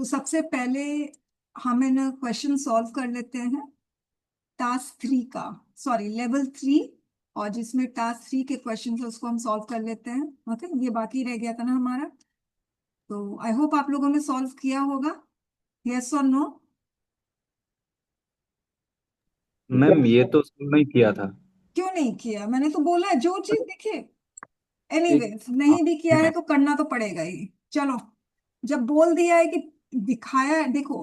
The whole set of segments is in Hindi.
तो सबसे पहले हम ना क्वेश्चन सॉल्व कर लेते हैं टास्क 3 का, सॉरी लेवल 3। और जिसमें टास्क 3 के क्वेश्चन है उसको हम सॉल्व कर लेते हैं। ओके, ये बाकी रह गया था ना हमारा। तो आई होप आप लोगों ने सॉल्व किया होगा। यस और नो? मैम ये तो नहीं किया था। क्यों नहीं किया? मैंने तो बोला है जो चीज दिखे। एक एनीवेज, हाँ, नहीं भी किया है मैम। तो करना तो पड़ेगा ही। चलो, जब बोल दिया है कि दिखाया है, देखो।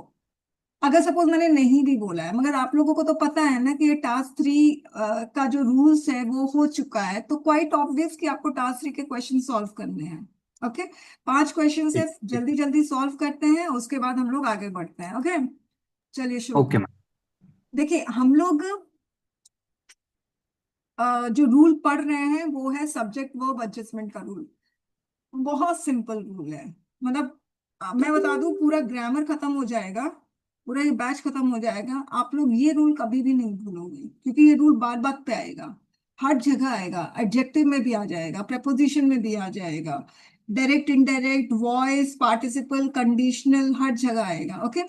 अगर सपोज मैंने नहीं भी बोला है, मगर आप लोगों को तो पता है ना कि ये टास्क 3 का जो रूल्स है वो हो चुका है, तो क्वाइट ऑब्वियस कि आपको टास्क 3 के क्वेश्चन सॉल्व करने हैं। ओके, 5 क्वेश्चन है, ठीक ठीक। जल्दी जल्दी सॉल्व करते हैं, उसके बाद हम लोग आगे बढ़ते हैं। ओके, चलिए शुरू ओके कर। मैम। देखिए हम लोग जो रूल पढ़ रहे हैं वो है सब्जेक्ट वर्ब एडजस्टमेंट का रूल। बहुत सिंपल रूल है। मतलब मैं बता दूं, पूरा ग्रामर खत्म हो जाएगा, पूरा ये बैच खत्म हो जाएगा, आप लोग ये रूल कभी भी नहीं भूलोगे, क्योंकि ये रूल बार बार पे आएगा। हर जगह आएगा, एडजेक्टिव में भी आ जाएगा, प्रपोजिशन में भी आ जाएगा, direct indirect, voice, participle, conditional, हर जगह आएगा। ओके,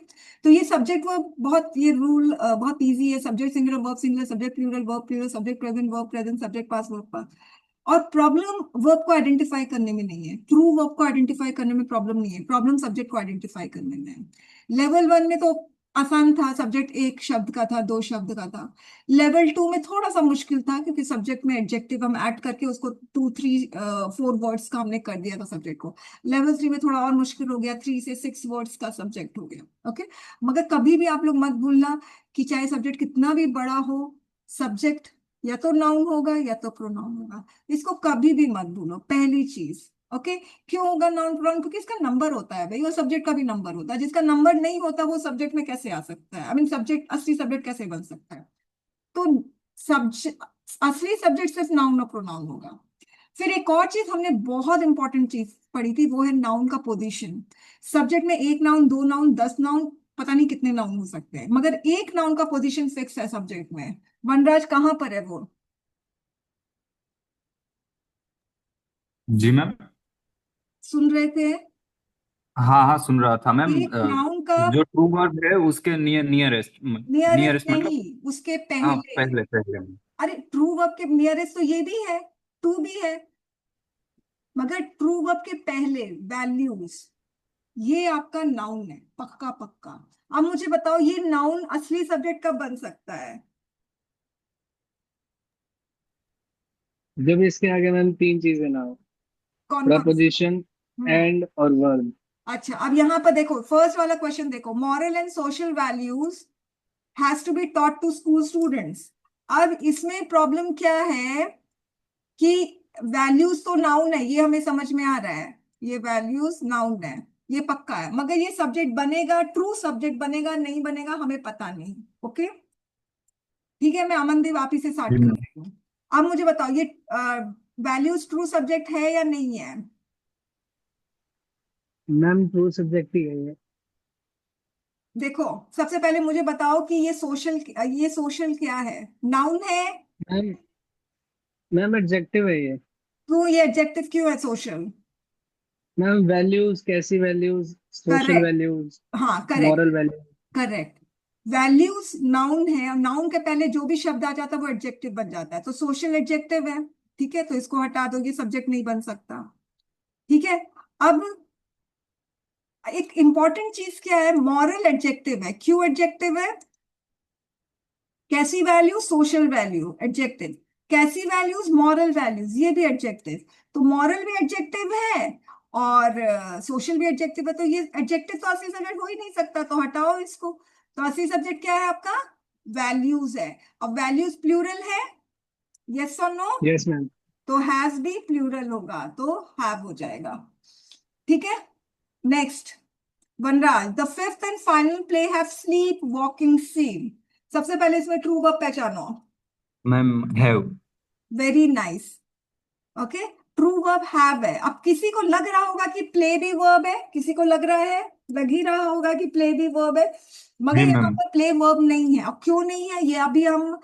तो ये सब्जेक्ट वर्ब बहुत, ये रूल बहुत इजी है। Subject singular, verb singular, subject plural, verb plural, subject present, verb present, subject past, verb past. और प्रॉब्लम वर्ब को आइडेंटिफाई करने में नहीं है, ट्रू वर्ब को आइडेंटिफाई करने में प्रॉब्लम नहीं है, प्रॉब्लम सब्जेक्ट को आइडेंटिफाई करने में है। लेवल 1 में तो आसान था, सब्जेक्ट एक शब्द का था, दो शब्द का था। लेवल 2 में थोड़ा सा मुश्किल था, क्योंकि सब्जेक्ट में एडजेक्टिव हम ऐड करके उसको 2 3 4 वर्ड्स का हमने कर दिया था सब्जेक्ट को। लेवल 3 में थोड़ा और मुश्किल हो गया, 3 से 6 वर्ड्स का सब्जेक्ट हो गया। ओके, मगर कभी भी आप लोग मत भूलना कि चाहे सब्जेक्ट कितना भी बड़ा हो, सब्जेक्ट या तो नाउन होगा या तो प्रोनाउन होगा। इसको कभी भी मत भूलो, पहली चीज। ओके, क्यों होगा नाउन प्रोनाउन? क्योंकि इसका नंबर होता है भाई, वो सब्जेक्ट का भी नंबर होता है। जिसका नंबर नहीं होता वो सब्जेक्ट में कैसे आ सकता है? आई मीन सब्जेक्ट, असली सब्जेक्ट कैसे बन सकता है? तो सब्जेक्ट, असली सब्जेक्ट सिर्फ नाउन और प्रोनाउन होगा। फिर एक और चीज हमने बहुत इंपॉर्टेंट चीज पढ़ी थी, वो है नाउन का पोजीशन। सब्जेक्ट में एक नाउन, दो नाउन, 10 नाउन, पता नहीं कितने नाउन हो सकते हैं, मगर एक नाउन का पोजीशन फिक्स है सब्जेक्ट में। वनराज कहाँ पर है वो? जी मैम। सुन रहे थे? हाँ हाँ, सुन रहा था मैम। एक नाउन का जो ट्रू वर्ड है उसके नियरेस्ट नियरेस्ट नियरेस्ट मतलब। नहीं, उसके हाँ, पहले। पहले पहले मैम। अरे ट्रू वर्ब के नियरेस्ट तो ये भी है, टू भी है, मगर ट्रू वर्ब के पहले वैल्यूज, ये आपका नाउन है, पक्का पक्का। अब मुझे बताओ, ये नाउन असली सब्जेक्ट कब बन सकता है? जब इसके आगे मैम तीन चीजें ना हो। कौन कौन सी? Preposition, hmm. एंड और वर्ब। अच्छा, अब यहाँ पर देखो, फर्स्ट वाला क्वेश्चन देखो, moral and social values has to be taught to school students. अब इसमें प्रॉब्लम क्या है कि वैल्यूज तो नाउन है, ये हमें समझ में आ रहा है, ये वैल्यूज नाउन है, ये पक्का है, मगर ये सब्जेक्ट बनेगा, ट्रू सब्जेक्ट बनेगा नहीं बनेगा हमें पता नहीं। ओके, ठीक है, मैं अमनदीप आप ही से जी स्टार्ट कर मैम। रही हूँ। अब मुझे बताओ, ये वैल्यूज ट्रू सब्जेक्ट है या नहीं है? मैम ट्रू सब्जेक्ट ही है ये। देखो, सबसे पहले मुझे बताओ कि ये सोशल क्या है? नाउन है? मैम मैम एडजेक्टिव है ये। क्यों ये एडजेक्टिव क्यों है सोशल? मैम वैल्यूज, कैसी वैल्यूज, सोशल करेक्ट, वैल्यूज, हाँ correct, moral values. Correct. Values noun है, और नाउन के पहले जो भी शब्द आ जाता है वो एडजेक्टिव बन जाता है, तो सोशल एडजेक्टिव है। ठीक है, तो इसको हटा दो, ये सब्जेक्ट नहीं बन सकता। ठीक है। अब एक इंपॉर्टेंट चीज क्या है, मॉरल एडजेक्टिव है। क्यों एडजेक्टिव है? कैसी वैल्यू, सोशल वैल्यू, एडजेक्टिव। कैसी वैल्यूज, मॉरल वैल्यूज, ये भी एडजेक्टिव। तो मॉरल भी एडजेक्टिव है और सोशल भी एडजेक्टिव है, तो ये एडजेक्टिव तो असली सब्जेक्ट हो ही नहीं सकता, तो हटाओ इसको। तो असली सब्जेक्ट क्या है आपका? वैल्यूज है। अब वैल्यूज प्लूरल है, यस और नो? Yes ma'am. तो हैज भी प्लूरल होगा, तो हैव हो जाएगा। ठीक है, next. Vanraj, the fifth and final play have sleep walking scene. सबसे पहले इसमें ट्रू वर्ब पहचानो। Ma'am have. Very nice. Okay, true verb have है। अब किसी को लग रहा होगा कि प्ले भी वर्ब है, किसी को लग रहा है, लग ही रहा होगा कि प्ले भी वर्ब है, मगर जी यहाँ मैम। पर प्ले वर्ब नहीं है। अब क्यों नहीं है, ये अभी हम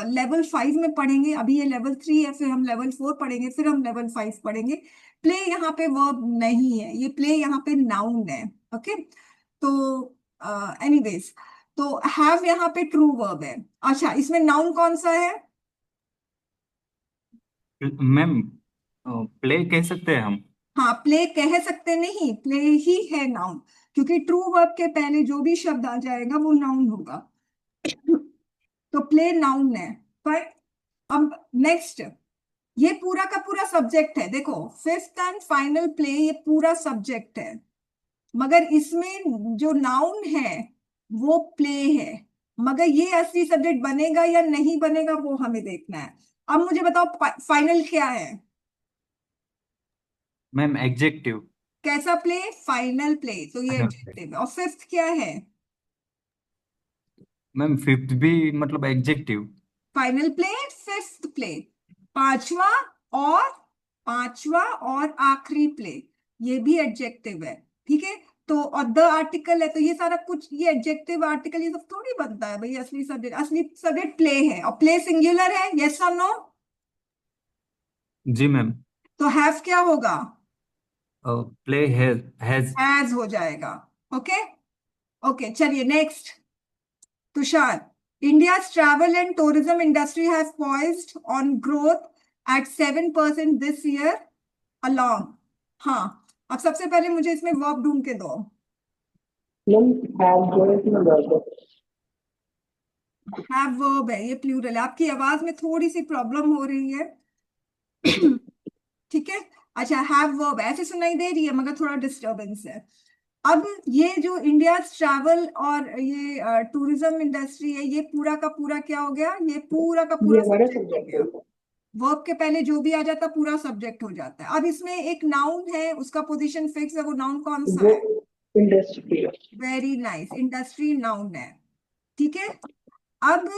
लेवल 5 में पढ़ेंगे। अभी ये लेवल 3 है, फिर हम लेवल 4 पढ़ेंगे, फिर हम लेवल 5 पढ़ेंगे। प्ले यहाँ पे वर्ब नहीं है, ये प्ले यहाँ पे नाउन है। ओके, तो एनीवेज, तो हैव यहाँ पे ट्रू वर्ब है। अच्छा, इसमें नाउन कौन सा है? मैम प्ले कह सकते हैं हम। हाँ, प्ले कह सकते नहीं, प्ले ही है नाउन, क्योंकि ट्रू वर्ब के पहले जो भी शब्द आ जाएगा वो नाउन होगा। तो प्ले नाउन है। फाइन। अब नेक्स्ट, ये पूरा का पूरा सब्जेक्ट है। देखो, फिफ्थ एंड फाइनल प्ले, ये पूरा सब्जेक्ट है, मगर इसमें जो नाउन है वो प्ले है। मगर ये असली सब्जेक्ट बनेगा या नहीं बनेगा वो हमें देखना है। अब मुझे बताओ, फाइनल क्या है? Ma'am executive. कैसा प्ले? फाइनल प्ले, तो ये एडजेक्टिव है। और फिफ्थ क्या है? मैम फिफ्थ भी मतलब executive. Final play, fifth play, पांचवा, और पांचवा और आखिरी प्ले, ये भी एडजेक्टिव है। ठीक है, तो और द आर्टिकल है, तो ये सारा कुछ, ये एडजेक्टिव आर्टिकल ये सब थोड़ी बनता है भाई। असली सब्जेक्ट प्ले है, और प्ले सिंगुलर है। यस और नो? जी मैम। तो हैव क्या होगा? Play has. हैज हो जाएगा। ओके। ओके, चलिए next. Tushar, India's travel and tourism industry have poised on growth at 7% this year along. हाँ, अब सबसे पहले मुझे इसमें वर्ब ढूंढ के दो। मैम हैव जो है इसमें वर्ब है। हैव वर्ब है, ये प्लूरल है। आपकी आवाज में थोड़ी सी प्रॉब्लम हो रही है। ठीक है। अच्छा, हैव वर्ब ऐसे सुनाई दे रही है, मगर थोड़ा डिस्टरबेंस है। अब ये जो इंडिया ट्रैवल और ये टूरिज्म इंडस्ट्री है, ये पूरा का पूरा क्या हो गया? ये पूरा का ये पूरा हमारा सब्जेक्ट हो सब्जेक्ट गया। है। वर्ब के पहले जो भी आ जाता पूरा सब्जेक्ट हो जाता है। अब इसमें एक नाउन है, उसका पोजीशन फिक्स है। वो नाउन कौन सा वो है? इंडस्ट्री है। वेरी नाइस, इंडस्ट्री नाउन है। ठीक है। अब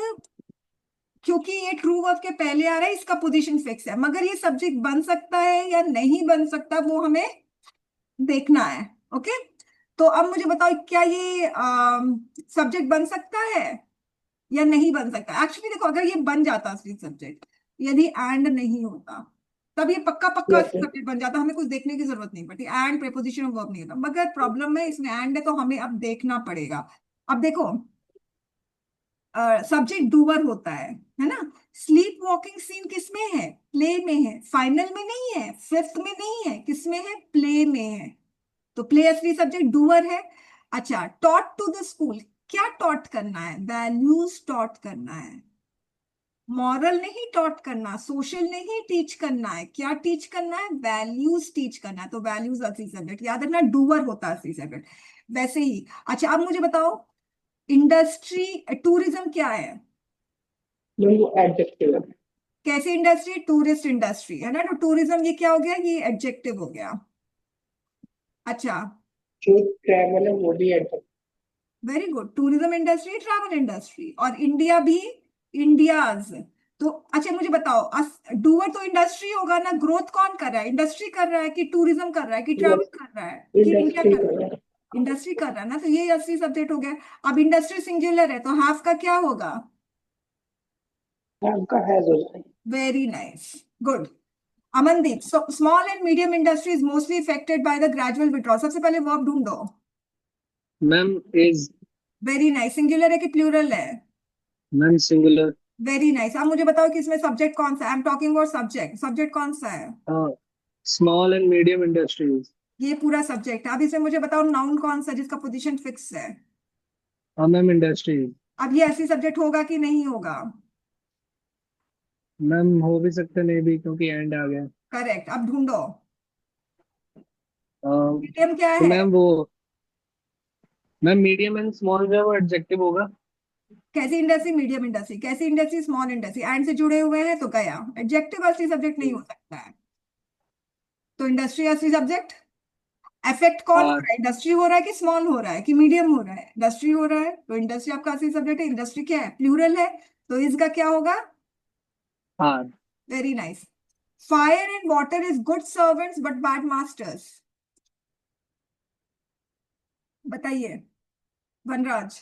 क्योंकि ये ट्रू वर्ब के पहले आ रहा है, इसका पोजीशन फिक्स है, मगर ये सब्जेक्ट बन सकता है या नहीं बन सकता वो हमें देखना है। ओके। तो अब मुझे बताओ, क्या ये सब्जेक्ट बन सकता है या नहीं बन सकता? एक्चुअली देखो, अगर ये बन जाता असली सब्जेक्ट, यदि एंड नहीं होता, तब ये पक्का पक्का यस सब्जेक्ट बन जाता, हमें कुछ देखने की जरूरत नहीं पड़ती। एंड प्रीपोजिशन ऑफ वर्ब नहीं होता, मगर प्रॉब्लम है इसमें एंड है, तो हमें अब देखना पड़ेगा। अब देखो, सब्जेक्ट डूअर होता है ना? स्लीप वॉकिंग सीन किसमें है? प्ले में है। फाइनल में नहीं है, फिफ्थ में नहीं है, किसमें है? प्ले में है। तो प्ले असली सब्जेक्ट डूअर है। अच्छा, टॉट टू द स्कूल, क्या टॉट करना है? वैल्यूज टॉट करना है। मॉरल नहीं टॉट करना, सोशल नहीं टीच करना है। क्या टीच करना है? वैल्यूज टीच करना है। तो वैल्यूज असली सब्जेक्ट, याद रखना, डूअर होता है असली सब्जेक्ट। वैसे ही, अच्छा अब मुझे बताओ, इंडस्ट्री टूरिज्म क्या है? मैम वो एडजेक्टिव है। कैसी इंडस्ट्री? टूरिस्ट इंडस्ट्री है ना? तो टूरिज्म ये क्या हो गया? ये एडजेक्टिव हो गया। अच्छा, जो ट्रैवल है वो भी adjective. Very good. Tourism industry, travel industry, और इंडिया भी, इंडियाज। तो अच्छा मुझे बताओ, डूअर तो इंडस्ट्री होगा ना? ग्रोथ कौन कर रहा है? इंडस्ट्री कर रहा है कि टूरिज्म कर रहा है कि ट्रैवल यस कर रहा है कि इंडिया इंडस्ट्री कर रहा कर है? रहा है। इंडस्ट्री कर रहा है ना, तो ये असली सब्जेक्ट हो गया। अब इंडस्ट्री सिंगुलर है, तो हाफ का क्या होगा? हैव का हैज हो जाएगा। Very nice, good. Amandeep, small and medium industry is mostly affected by the gradual withdrawal. सबसे पहले वर्ब ढूंढो। Ma'am is. Very nice, singular है कि प्लूरल है? Ma'am singular. Very nice. अब मुझे बताओ कि इसमें सब्जेक्ट कौन सा है? I am talking about subject, subject कौन सा है? Small and medium industries. ये पूरा सब्जेक्ट है। अब इसमें मुझे बताओ, नाउन कौन सा है जिसका पोजीशन फिक्स है? Ma'am industries. अब ये ऐसी सब्जेक्ट होगा कि नहीं होगा? मैम हो भी सकते नहीं भी क्योंकि एंड आ गया। करेक्ट। अब ढूंढो, तो मीडियम क्या है? मैम वो मैम मीडियम एंड स्मॉल जो है वो एडजेक्टिव होगा। कैसी इंडस्ट्री? Medium industry. कैसी इंडस्ट्री? Small industry. एंड से जुड़े हुए हैं तो गया। एडजेक्टिव असली सब्जेक्ट नहीं हो सकता है। तो इंडस्ट्री असली सब्जेक्ट। अफेक्ट कौन हो आर। रहा है? इंडस्ट्री हो रहा है कि स्मॉल हो रहा है कि मीडियम हो रहा है? इंडस्ट्री हो रहा है, तो इंडस्ट्री आपका असली सब्जेक्ट है। इंडस्ट्री क्या है? प्लूरल है, तो इसका क्या होगा? Are. Very nice. Fire and water is good servants but bad masters. बताइए, वनराज।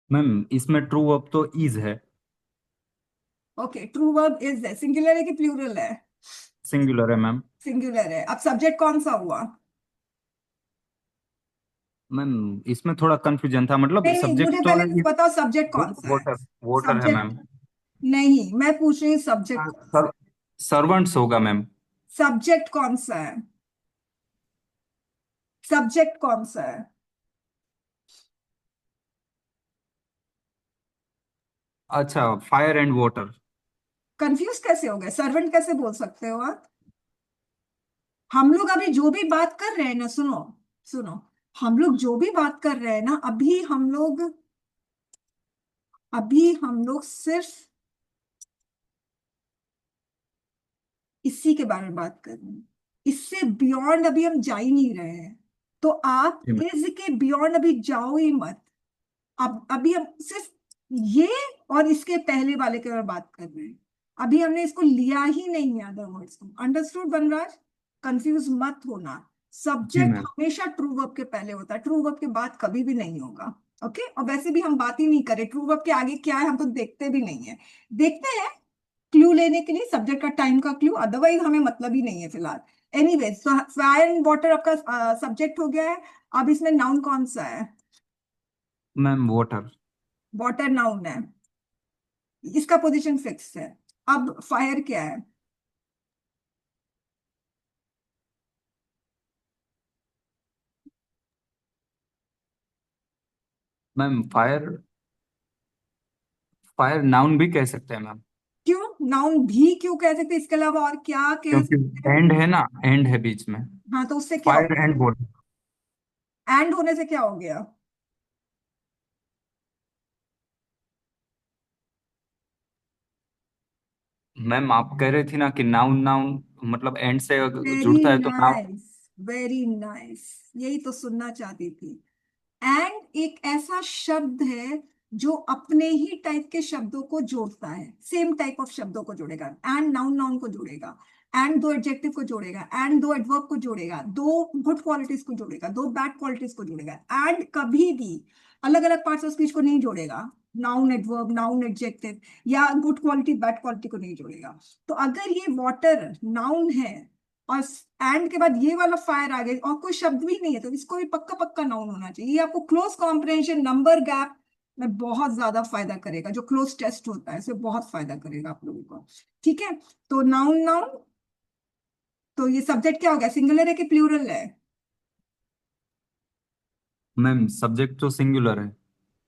मैम इसमें ट्रू अब तो इज है। ओके, ट्रू वर्ब इज है। सिंगुलर है कि प्लूरल है? सिंगुलर है मैम। सिंगुलर है। अब सब्जेक्ट कौन सा हुआ? मैम इसमें थोड़ा कंफ्यूजन था, मतलब नहीं नहीं, सब्जेक्ट मुझे तो पहले है। बताओ सब्जेक्ट कौन सा है। वोटर वोटर है सब्जेक्ट, मैम। नहीं मैं पूछ रही हूँ सब्जेक्ट कौन सा सर, सर्वेंट्स होगा मैम। है। सब्जेक्ट कौन सा है, सब्जेक्ट कौन सा है। अच्छा, फायर एंड वाटर। कंफ्यूज कैसे हो गए, सर्वेंट कैसे बोल सकते हो आप। हम लोग अभी जो भी बात कर रहे हैं ना, सुनो सुनो, हम लोग जो भी बात कर रहे हैं ना, अभी हम लोग सिर्फ इसी के बारे में बात कर रहे हैं। इससे बियॉन्ड अभी हम जा ही नहीं रहे हैं। तो आप जी मैम। इसके बियॉन्ड अभी जाओ ही मत। अब अभी हम सिर्फ ये और इसके पहले वाले के बारे में बात कर रहे हैं। अभी हमने इसको लिया ही नहीं है अदर वर्ड्स को। अंडरस्टूड बनराज, कंफ्यूज मत होना। जी सब्जेक्ट मैम। हमेशा ट्रू वर्ब के पहले होता है, ट्रू वर्ब के बाद कभी भी नहीं होगा। ओके, और वैसे भी हम बात ही नहीं करें ट्रू वर्ब के आगे क्या है, हम तो देखते भी नहीं है। देखते हैं क्लू लेने के लिए, सब्जेक्ट का टाइम का क्लू, अदरवाइज हमें मतलब ही नहीं है फिलहाल। एनीवेज, तो फायर एंड वाटर आपका सब्जेक्ट हो गया है। अब इसमें नाउन कौन सा है। Ma'am water. वाटर नाउन है, इसका पोजीशन फिक्स है। अब फायर क्या है। मैम फायर, फायर नाउन भी कह सकते हैं मैम। क्यों नाउन भी क्यों कह सकते हैं, इसके अलावा और क्या कह क्योंकि सकते हैं। एंड है ना, एंड है बीच में। हाँ, तो उससे क्या हो फायर एंड गया, वाटर। एंड होने से क्या हो गया। मैम आप कह रहे थी ना कि नाउन नाउन मतलब एंड से अगर वेरी जुड़ता है तो नाउन। नाइस, वेरी नाइस, यही तो सुनना चाहती थी। एंड एक ऐसा शब्द है जो अपने ही टाइप के शब्दों को जोड़ता है, सेम टाइप ऑफ शब्दों को जोड़ेगा। एंड नाउन नाउन को जोड़ेगा, एंड दो एडजेक्टिव को जोड़ेगा, एंड दो एडवर्ब को जोड़ेगा, दो गुड क्वालिटीज को जोड़ेगा, दो बैड क्वालिटीज को जोड़ेगा। एंड कभी भी अलग अलग पार्ट्स ऑफ स्पीच को नहीं जोड़ेगा, नाउन एडवर्ब नाउन एडजेक्टिव या गुड क्वालिटी बैड क्वालिटी को नहीं जोड़ेगा। तो अगर ये वाटर नाउन है और एंड के बाद ये वाला फायर आ गया और कोई शब्द भी नहीं है, तो इसको भी पक्का पक्का नाउन होना चाहिए। ये आपको क्लोज कॉम्प्रिहेंशन नंबर गैप में बहुत ज्यादा फायदा करेगा, जो क्लोज टेस्ट होता है इसमें बहुत फायदा करेगा आप लोगों को। ठीक है, तो नाउन नाउन, तो ये सब्जेक्ट क्या हो गया, सिंगुलर है कि प्लूरल है। मैम सब्जेक्ट तो सिंगुलर है।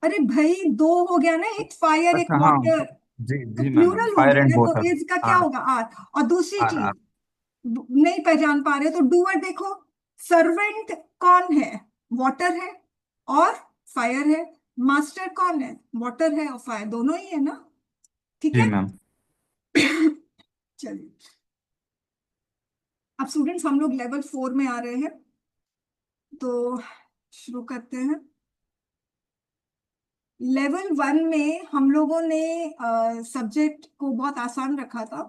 अरे भाई, दो हो गया ना, एक फायर एक अच्छा हाँ। वाटर, जी तो जी मैम, प्लूरल हो फायर गया एंड ना, तो वाटर। एज का क्या आर। होगा, आर। और दूसरी आर चीज, आर। नहीं पहचान पा रहे हो तो डूअर देखो। सर्वेंट कौन है, वाटर है और फायर है। मास्टर कौन है, वाटर है और फायर, दोनों ही है ना। ठीक जी है। मैम। चलिए, अब स्टूडेंट्स हम लोग लेवल 4 में आ रहे हैं, तो शुरू करते हैं। लेवल 1 में हम लोगों ने सब्जेक्ट को बहुत आसान रखा था।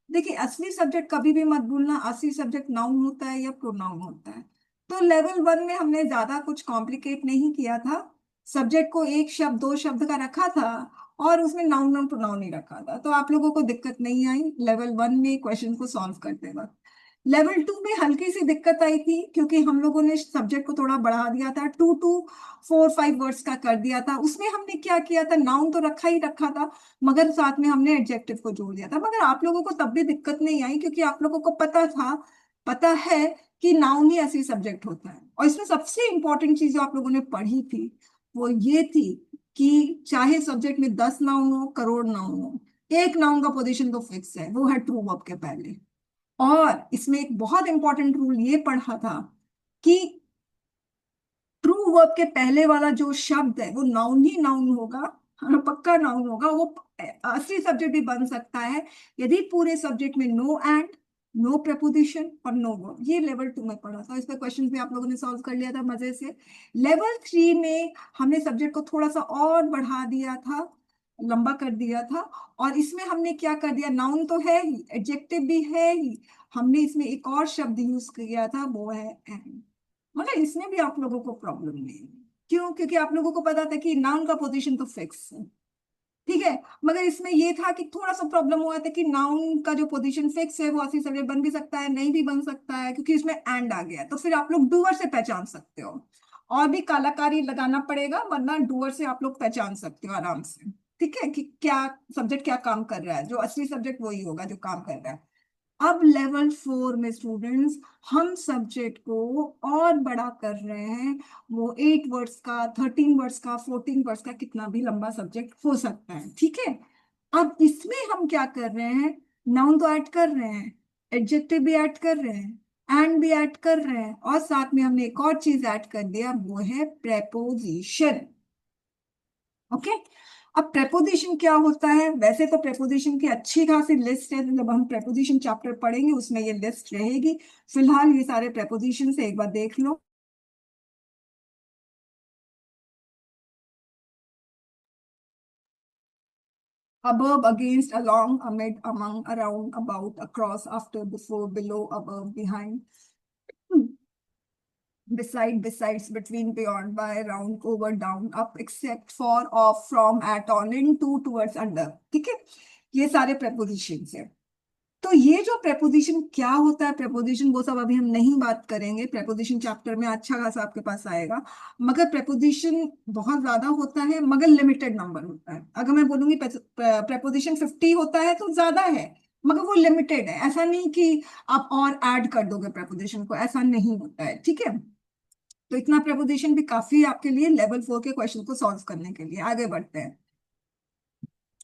देखिए, असली सब्जेक्ट कभी भी मत भूलना, असली सब्जेक्ट नाउन होता है या प्रोनाउन होता है। तो लेवल 1 में हमने ज्यादा कुछ कॉम्प्लिकेट नहीं किया था। सब्जेक्ट को एक शब्द दो शब्द का रखा था और उसमें नाउन और प्रोनाउन ही रखा था, तो आप लोगों को दिक्कत नहीं आई लेवल 1 में क्वेश्चन को सॉल्व करते वक्त। लेवल 2 में हल्की सी दिक्कत आई थी क्योंकि हम लोगों ने सब्जेक्ट को थोड़ा बढ़ा दिया था, 2 to 4 5 वर्ड्स का कर दिया था। उसमें हमने क्या किया था, नाउन तो रखा ही रखा था मगर साथ में हमने एडजेक्टिव को जोड़ दिया था। मगर आप लोगों को तब भी दिक्कत नहीं आई क्योंकि आप लोगों को पता था, पता है कि नाउन ही असली सब्जेक्ट होता है। और इसमें सबसे इंपॉर्टेंट चीज जो आप लोगों ने पढ़ी थी वो ये थी कि चाहे सब्जेक्ट में 10 नाउन हो करोड़ नाउन हो, एक नाउन का पोजीशन तो फिक्स है, वो है ट्रू वर्ब के पहले। और इसमें एक बहुत इंपॉर्टेंट रूल ये पढ़ा था कि ट्रू वर्ब के पहले वाला जो शब्द है वो नाउन ही नाउन होगा, हाँ, पक्का नाउन होगा वो। असली सब्जेक्ट भी बन सकता है यदि पूरे सब्जेक्ट में नो एंड, नो प्रपोजिशन और नो वर्ब। ये लेवल 2 में पढ़ा था, इस पे क्वेश्चन भी आप लोगों ने सॉल्व कर लिया था मजे से। लेवल 3 में हमने सब्जेक्ट को थोड़ा सा और बढ़ा दिया था, लंबा कर दिया था। और इसमें हमने क्या कर दिया, नाउन तो है ही, एडजेक्टिव भी है ही, हमने इसमें एक और शब्द यूज किया था, वो है एंड। मगर इसमें भी आप लोगों को प्रॉब्लम नहीं है। क्यों, क्योंकि आप लोगों को पता था कि नाउन का पोजीशन तो फिक्स है। ठीक है, मगर इसमें ये था कि थोड़ा सा प्रॉब्लम हुआ था कि नाउन का जो पोजीशन फिक्स है वो असली सब्जेक्ट बन भी सकता है नहीं भी बन सकता है, क्योंकि इसमें एंड आ गया है। तो फिर आप लोग डूअर से पहचान सकते हो। और भी कालाकारी लगाना पड़ेगा, वरना डूअर से आप लोग पहचान सकते हो आराम से। ठीक है, कि क्या सब्जेक्ट क्या काम कर रहा है, जो असली सब्जेक्ट वही होगा जो काम कर रहा है। अब लेवल 4 में स्टूडेंट्स हम सब्जेक्ट को और बड़ा कर रहे हैं। वो 8 वर्ड्स का, 13 वर्ड्स का, 14 वर्ड्स का, कितना भी लंबा सब्जेक्ट हो सकता है। ठीक है, अब इसमें हम क्या कर रहे हैं, नाउन तो ऐड कर रहे हैं, एडजेक्टिव भी ऐड कर रहे हैं, एंड भी ऐड कर रहे हैं, और साथ में हमने एक और चीज ऐड कर दिया, वो है प्रेपोजिशन। ओके, अब प्रेपोजिशन क्या होता है? वैसे तो प्रेपोजिशन की अच्छी खासी लिस्ट है, जब हम प्रेपोजिशन चैप्टर पढ़ेंगे उसमें ये लिस्ट रहेगी। फिलहाल ये सारे प्रेपोजिशन से एक बार देख लो। above, against, along, amid, among, around, about, across, after, before, below, above, behind, beside, besides, between, beyond, by, around, over, down, up, except, for, off, from, at, on, into, towards, under। ठीक है, ये सारे प्रेपोजिशन है। तो ये जो प्रेपोजिशन क्या होता है, प्रेपोजिशन वो सब अभी हम नहीं बात करेंगे, प्रेपोजिशन चैप्टर में अच्छा खासा आपके पास आएगा। मगर प्रेपोजिशन बहुत ज्यादा होता है, मगर लिमिटेड नंबर होता है। अगर मैं बोलूंगी प्रेपोजिशन 50 होता है तो ज्यादा है, मगर वो लिमिटेड है। ऐसा नहीं कि आप और ऐड कर दोगे प्रेपोजिशन को, ऐसा नहीं होता है। ठीक है, तो इतना प्रेपोजिशन भी काफी आपके लिए लेवल 4 के क्वेश्चन को सॉल्व करने के लिए। आगे बढ़ते हैं,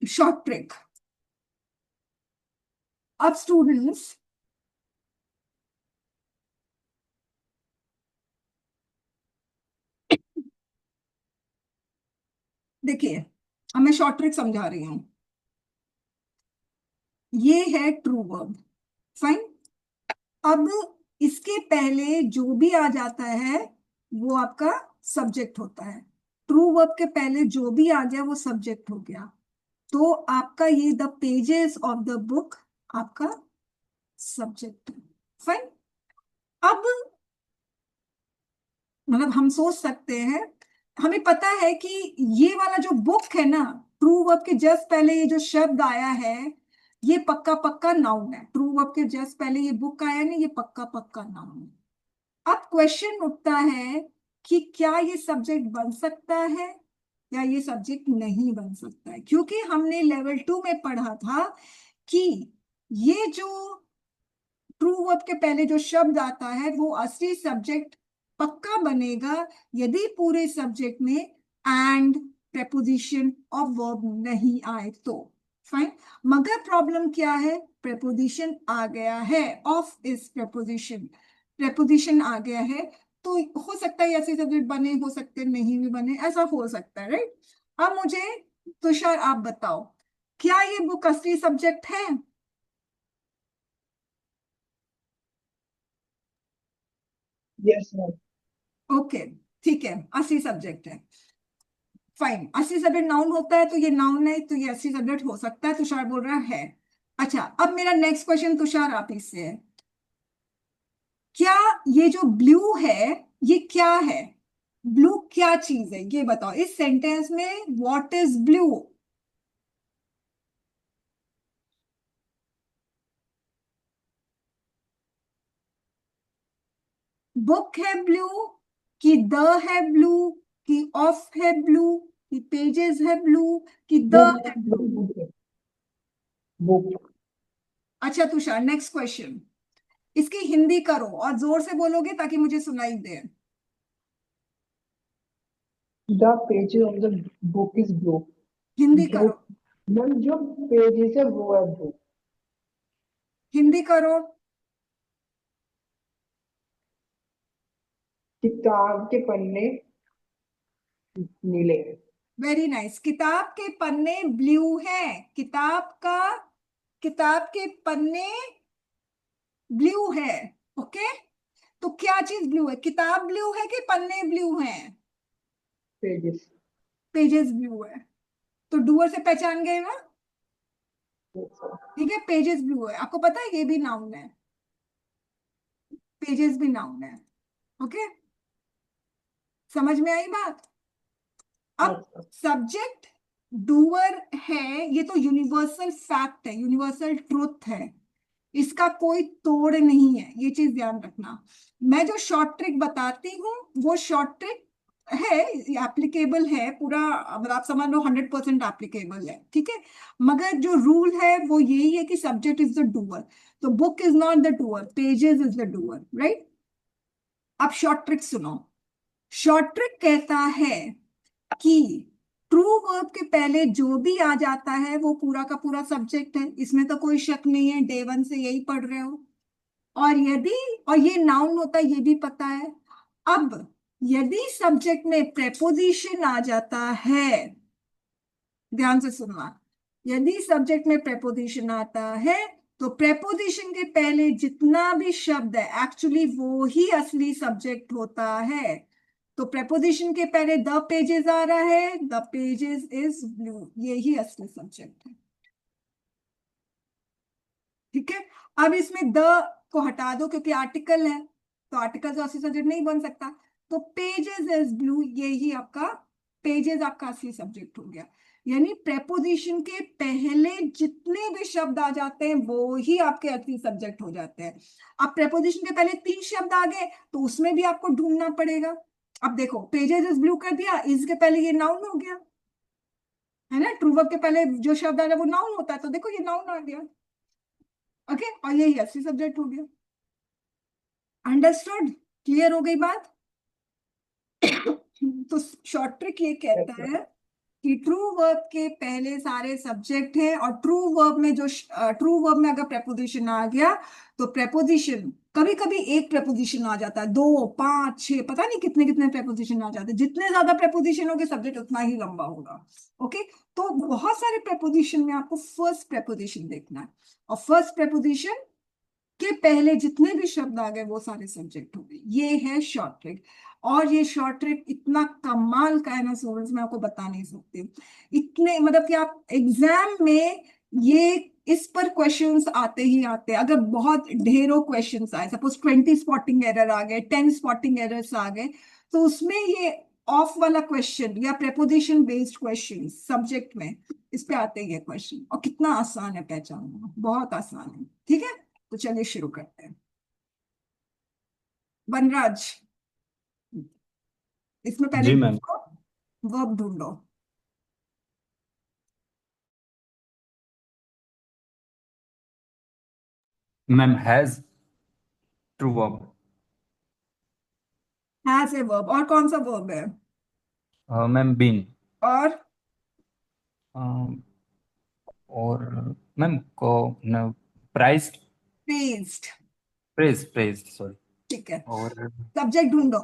शॉर्ट ट्रिक। अब स्टूडेंट्स देखिए, अब मैं शॉर्ट ट्रिक समझा रही हूँ। ये है ट्रू वर्ब, फाइन। अब इसके पहले जो भी आ जाता है वो आपका सब्जेक्ट होता है। ट्रू वर्ब के पहले जो भी आ गया वो सब्जेक्ट हो गया। तो आपका ये the pages of the book आपका सब्जेक्ट है, फाइन। अब मतलब हम सोच सकते हैं, हमें पता है कि ये वाला जो बुक है ना, ट्रू वर्ब के जस्ट पहले ये जो शब्द आया है, ये पक्का पक्का नाउन है। ट्रू वर्ब के जस्ट पहले ये बुक आया ना, ये पक्का पक्का नाउन है। अब क्वेश्चन उठता है कि क्या ये सब्जेक्ट बन सकता है या ये सब्जेक्ट नहीं बन सकता है, क्योंकि हमने लेवल 2 में पढ़ा था कि ये जो ट्रू वर्ब के पहले जो शब्द आता है वो असली सब्जेक्ट पक्का बनेगा यदि पूरे सब्जेक्ट में एंड प्रेपोजिशन ऑफ वर्ब नहीं आए तो, फाइन। मगर प्रॉब्लम क्या है, प्रेपोजिशन आ गया है, ऑफ इस प्रेपोजिशन, प्रेपोजिशन आ गया है। तो हो सकता है ऐसे सब्जेक्ट बने, हो सकते नहीं भी बने, ऐसा हो सकता है, राइट। अब मुझे तुषार आप बताओ, क्या ये बुक असली सब्जेक्ट है? Yes ma'am. ओके, ठीक है, असली सब्जेक्ट है, फाइन। असली सब्जेक्ट नाउन होता है तो ये नाउन है, तो ये असली सब्जेक्ट हो सकता है, तुषार बोल रहा है। अच्छा, अब मेरा नेक्स्ट क्वेश्चन तुषार आप ही से है, क्या ये जो ब्लू है ये क्या है? ब्लू क्या चीज है ये बताओ इस सेंटेंस में, व्हाट इज ब्लू? बुक है ब्लू, कि द है ब्लू, कि ऑफ है ब्लू, कि पेजेस है ब्लू, कि द बुक है ब्लू? Book book. अच्छा तुषार, नेक्स्ट क्वेश्चन, इसकी हिंदी करो और जोर से बोलोगे ताकि मुझे सुनाई दे। The pages of the book is blue. Hindi जो करो, मैम जो पेजेस है वो है ब्लू। हिंदी करो। किताब के पन्ने नीले हैं। वेरी नाइस, किताब के पन्ने ब्लू हैं, किताब के पन्ने ब्लू है। ओके, तो क्या चीज ब्लू है, किताब ब्लू है कि पन्ने ब्लू हैं? पेजेस। पेजेस ब्लू है, तो डूअर से पहचान गए ना। ठीक है, पेजेस ब्लू है, आपको पता है ये भी नाउन है, पेजेस भी नाउन है। ओके, समझ में आई बात? अब सब्जेक्ट डूअर है, ये तो यूनिवर्सल फैक्ट है, यूनिवर्सल ट्रूथ है, इसका कोई तोड़ नहीं है, ये चीज ध्यान रखना। मैं जो शॉर्ट ट्रिक बताती हूँ वो शॉर्ट ट्रिक है, एप्लीकेबल है पूरा, मतलब आप समझ लो 100% एप्लीकेबल है, ठीक है। मगर जो रूल है वो यही है कि सब्जेक्ट इज द डूअर, तो book is not the doer, pages is the doer, right. अब शॉर्ट ट्रिक सुनो। शॉर्ट ट्रिक कहता है कि ट्रू वर्ब के पहले जो भी आ जाता है वो पूरा का पूरा सब्जेक्ट है, इसमें तो कोई शक नहीं है, डे वन से यही पढ़ रहे हो। और यदि, और ये नाउन होता है ये भी पता है। अब यदि सब्जेक्ट में प्रेपोजिशन आ जाता है, ध्यान से सुनना, यदि सब्जेक्ट में प्रेपोजिशन आता है तो प्रेपोजिशन के पहले जितना भी शब्द है एक्चुअली वो ही असली सब्जेक्ट होता है। तो प्रेपोजिशन के पहले द पेजेस आ रहा है, द पेजेस इज ब्लू, ये ही असली सब्जेक्ट है, ठीक है। अब इसमें द को हटा दो क्योंकि आर्टिकल है, तो आर्टिकल तो असली सब्जेक्ट नहीं बन सकता, तो पेजेस इज ब्लू, ये ही आपका पेजेस आपका असली सब्जेक्ट हो गया। यानी प्रेपोजिशन के पहले जितने भी शब्द आ जाते हैं वो ही आपके असली सब्जेक्ट हो जाते हैं। अब प्रेपोजिशन के पहले 3 शब्द आ गए तो उसमें भी आपको ढूंढना पड़ेगा। अब देखो पेजेस इज ब्लू कर दिया, इसके पहले ये नाउन हो गया, है ना, ट्रू वर्ब के पहले जो शब्द आ रहा है वो नाउन होता है, तो देखो ये नाउन आ गया, ओके, और यही असली सब्जेक्ट हो गया। अंडरस्टूड, क्लियर हो गई बात। तो शॉर्ट ट्रिक ये कहता है कि ट्रू वर्ब के पहले सारे सब्जेक्ट हैं, और ट्रू वर्ब में जो ट्रू वर्ब में अगर प्रेपोजिशन आ गया तो प्रेपोजिशन, कभी कभी एक प्रेपोजिशन आ जाता है, 2 5 6 पता नहीं कितने कितने प्रेपोजिशन आ जाते हैं, जितने ज्यादा प्रेपोजिशन होंगे सब्जेक्ट उतना ही लंबा होगा, ओके। तो बहुत सारे प्रेपोजिशन में आपको फर्स्ट प्रेपोजिशन देखना है, और फर्स्ट प्रेपोजिशन के पहले जितने भी शब्द आ गए वो सारे सब्जेक्ट हो गए, ये है शॉर्ट ट्रिक। और ये शॉर्ट ट्रिक इतना कमाल का है ना स्टूडेंट्स, मैं आपको बता नहीं सकती, इतने मतलब कि आप एग्जाम में ये इस पर क्वेश्चंस आते ही आते हैं। अगर बहुत ढेरों क्वेश्चंस आए, सपोज 20 स्पॉटिंग एरर आ गए, 10 स्पॉटिंग एरर्स आ गए, तो उसमें ये ऑफ वाला क्वेश्चन या प्रेपोजिशन बेस्ड क्वेश्चन सब्जेक्ट में इस पे आते ही है क्वेश्चन, और कितना आसान है पहचानना, बहुत आसान है, ठीक है। तो चलिए शुरू करते हैं। वनराज, इसमें पहले जी मैम। वर्ब ढूंढो। Ma'am has, true verb. Has a verb, और कौन सा वर्ब है? Ma'am been. और और मैम को price, praised, praise praise sorry. ठीक है। और सब्जेक्ट ढूंढो।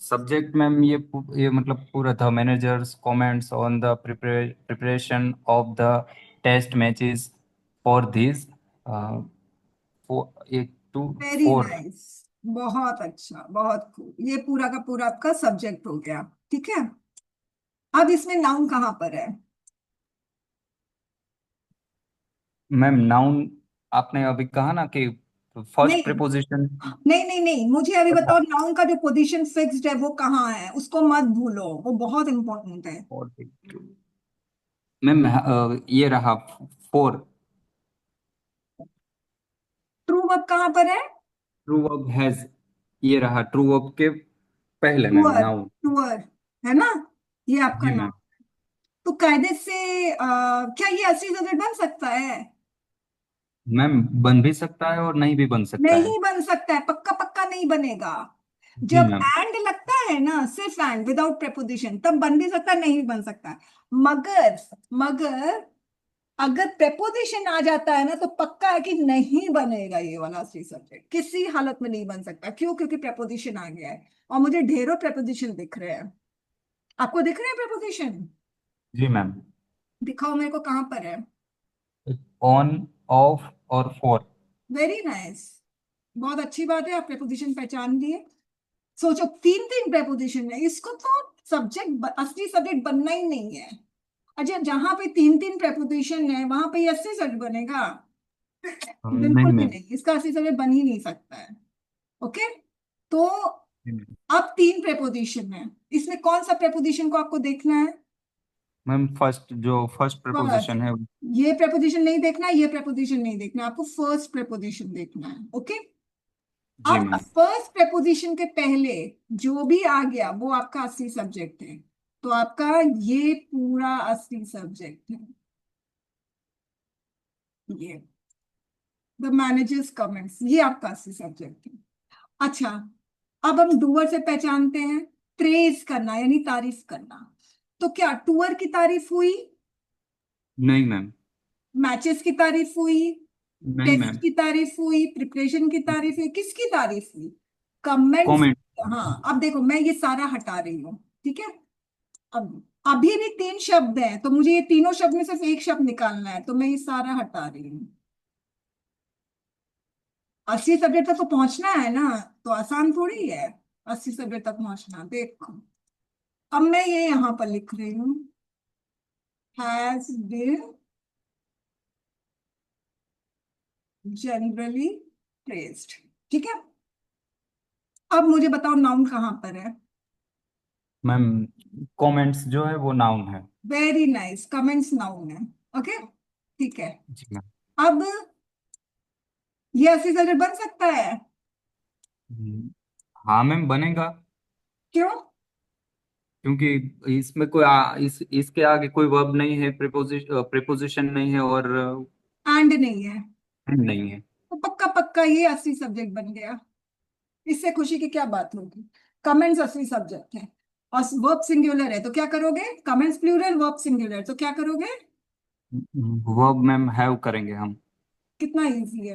सब्जेक्ट मैम ये मतलब पूरा था, managers comments on the preparation of the test matches for this एक टू वेरी फोर। नाइस, बहुत अच्छा, बहुत खूब, ये पूरा का पूरा आपका सब्जेक्ट हो गया, ठीक है। अब इसमें नाउन कहाँ पर है? मैम नाउन आपने अभी कहा ना कि फर्स्ट नहीं प्रीपोजिशन। नहीं नहीं नहीं, मुझे अभी बताओ नाउन का जो पोजीशन फिक्स्ड है वो कहाँ है, उसको मत भूलो, वो बहुत इंपॉर्टेंट है। मैम ये रहा फोर। ट्रू वर्ब कहाँ पर है? ट्रू वर्ब हैज, ये रहा ट्रू वर्ब के पहले मैम टूअर, नाउन। टूअर, है ना, ये आपका जी नाम। मैम। तो कायदे से क्या ये असली सब्जेक्ट बन सकता है? मैम बन भी सकता है और नहीं भी बन सकता है। नहीं बन सकता है, पक्का पक्का नहीं बनेगा। जी जब मैम। एंड लगता है ना, सिर्फ एंड विदाउट प्रेपोजिशन, तब बन भी सकता है, नहीं भी बन सकता है। मगर मगर अगर प्रेपोजिशन आ जाता है ना तो पक्का है कि नहीं बनेगा ये वाला असली सब्जेक्ट, किसी हालत में नहीं बन सकता। क्यों? क्योंकि प्रेपोजिशन आ गया है, और मुझे ढेरों प्रेपोजिशन दिख रहे हैं। आपको दिख रहे हैं प्रेपोजिशन? जी मैम। दिखाओ मेरे को कहाँ पर है। ऑन, ऑफ और फॉर। वेरी नाइस, बहुत अच्छी बात है, आप प्रेपोजिशन पहचान लिए। सोचो 3 3 प्रेपोजिशन है, इसको तो सब्जेक्ट, असली सब्जेक्ट बनना ही नहीं है। अच्छा, जहां पे 3 3 प्रेपोजिशन है वहां पे ये असली सब्जेक्ट बनेगा? नहीं बिल्कुल भी मैम। नहीं, इसका असली सब्जेक्ट बन ही नहीं सकता है, ओके। तो जी मैम। अब 3 प्रेपोजिशन है, इसमें कौन सा प्रेपोजिशन को आपको देखना है? मैम फर्स्ट, जो फर्स्ट फर्स्ट, प्रपोजिशन है। ये प्रेपोजिशन नहीं देखना, ये प्रेपोजिशन नहीं देखना, आपको फर्स्ट प्रेपोजिशन देखना है, ओके। जी अब मैम। फर्स्ट प्रेपोजिशन के पहले जो भी आ गया वो आपका असली सब्जेक्ट है, तो आपका ये पूरा असली सब्जेक्ट है, ये द मैनेजर्स कमेंट्स, ये आपका असली सब्जेक्ट है। अच्छा, अब हम डूअर से पहचानते हैं, प्रेज करना यानी तारीफ करना। तो क्या टूअर की तारीफ हुई, नहीं मैम। मैचेस की तारीफ हुई, नहीं टेस्ट मैम। की तारीफ हुई, प्रिपरेशन की तारीफ हुई, किसकी तारीफ हुई? कमेंट्स। कमेंट। हाँ, अब देखो मैं ये सारा हटा रही हूँ, ठीक है। अब अभी भी तीन शब्द हैं, तो मुझे ये तीनों शब्द में सिर्फ एक शब्द निकालना है, तो मैं ये सारा हटा रही हूँ। अस्सी सब्जेक्ट तक तो पहुंचना है ना, तो आसान थोड़ी है अस्सी सब्जेक्ट तक पहुंचना। देखो, अब मैं ये यहाँ पर लिख रही हूँ, हैज बीन जनरली प्रेज्ड, ठीक है। अब मुझे बताओ नाउन कहाँ पर है? मैम कमेंट्स जो है वो नाउन है। वेरी नाइस, कमेंट्स नाउन है। ओके, ठीक है। जी मैम। अब ये अस्सी सब्जेक्ट बन सकता है? हाँ मैम बनेगा। क्यों? क्योंकि इसमें कोई इसके आगे कोई वर्ब नहीं है, प्रीपोजिशन नहीं है और एंड नहीं है, end नहीं है। तो पक्का पक्का ये असली सब्जेक्ट बन गया। इससे खुशी की क्या बात होगी? कमेंट्स असली सब्जेक्ट है और वर्ब सिंगुलर है, तो क्या करोगे? कमेंट्स प्लूरल, वर्ब सिंगुलर, तो क्या करोगे? वर्ब मैम हैव करेंगे हम। कितना इजी है।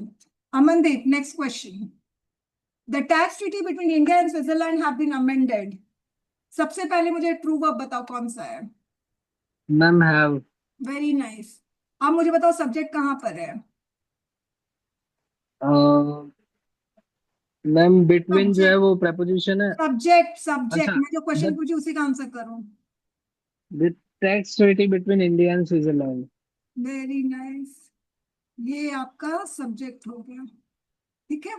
Amandeep, next question. The tax treaty between India and Switzerland have been amended. सबसे पहले मुझे ट्रू वर्ब बताओ कौन सा है? Ma'am have. Very nice. अब मुझे बताओ सब्जेक्ट कहाँ पर है? मैम बिटवीन जो है सब्जेक्ट, वो preposition है। सब्जेक्ट अच्छा, सब्जेक्ट, मैं जो क्वेश्चन द पूछी उसी का आंसर करो। The tax treaty between India and Switzerland. Very nice, ये आपका सब्जेक्ट हो गया, ठीक है।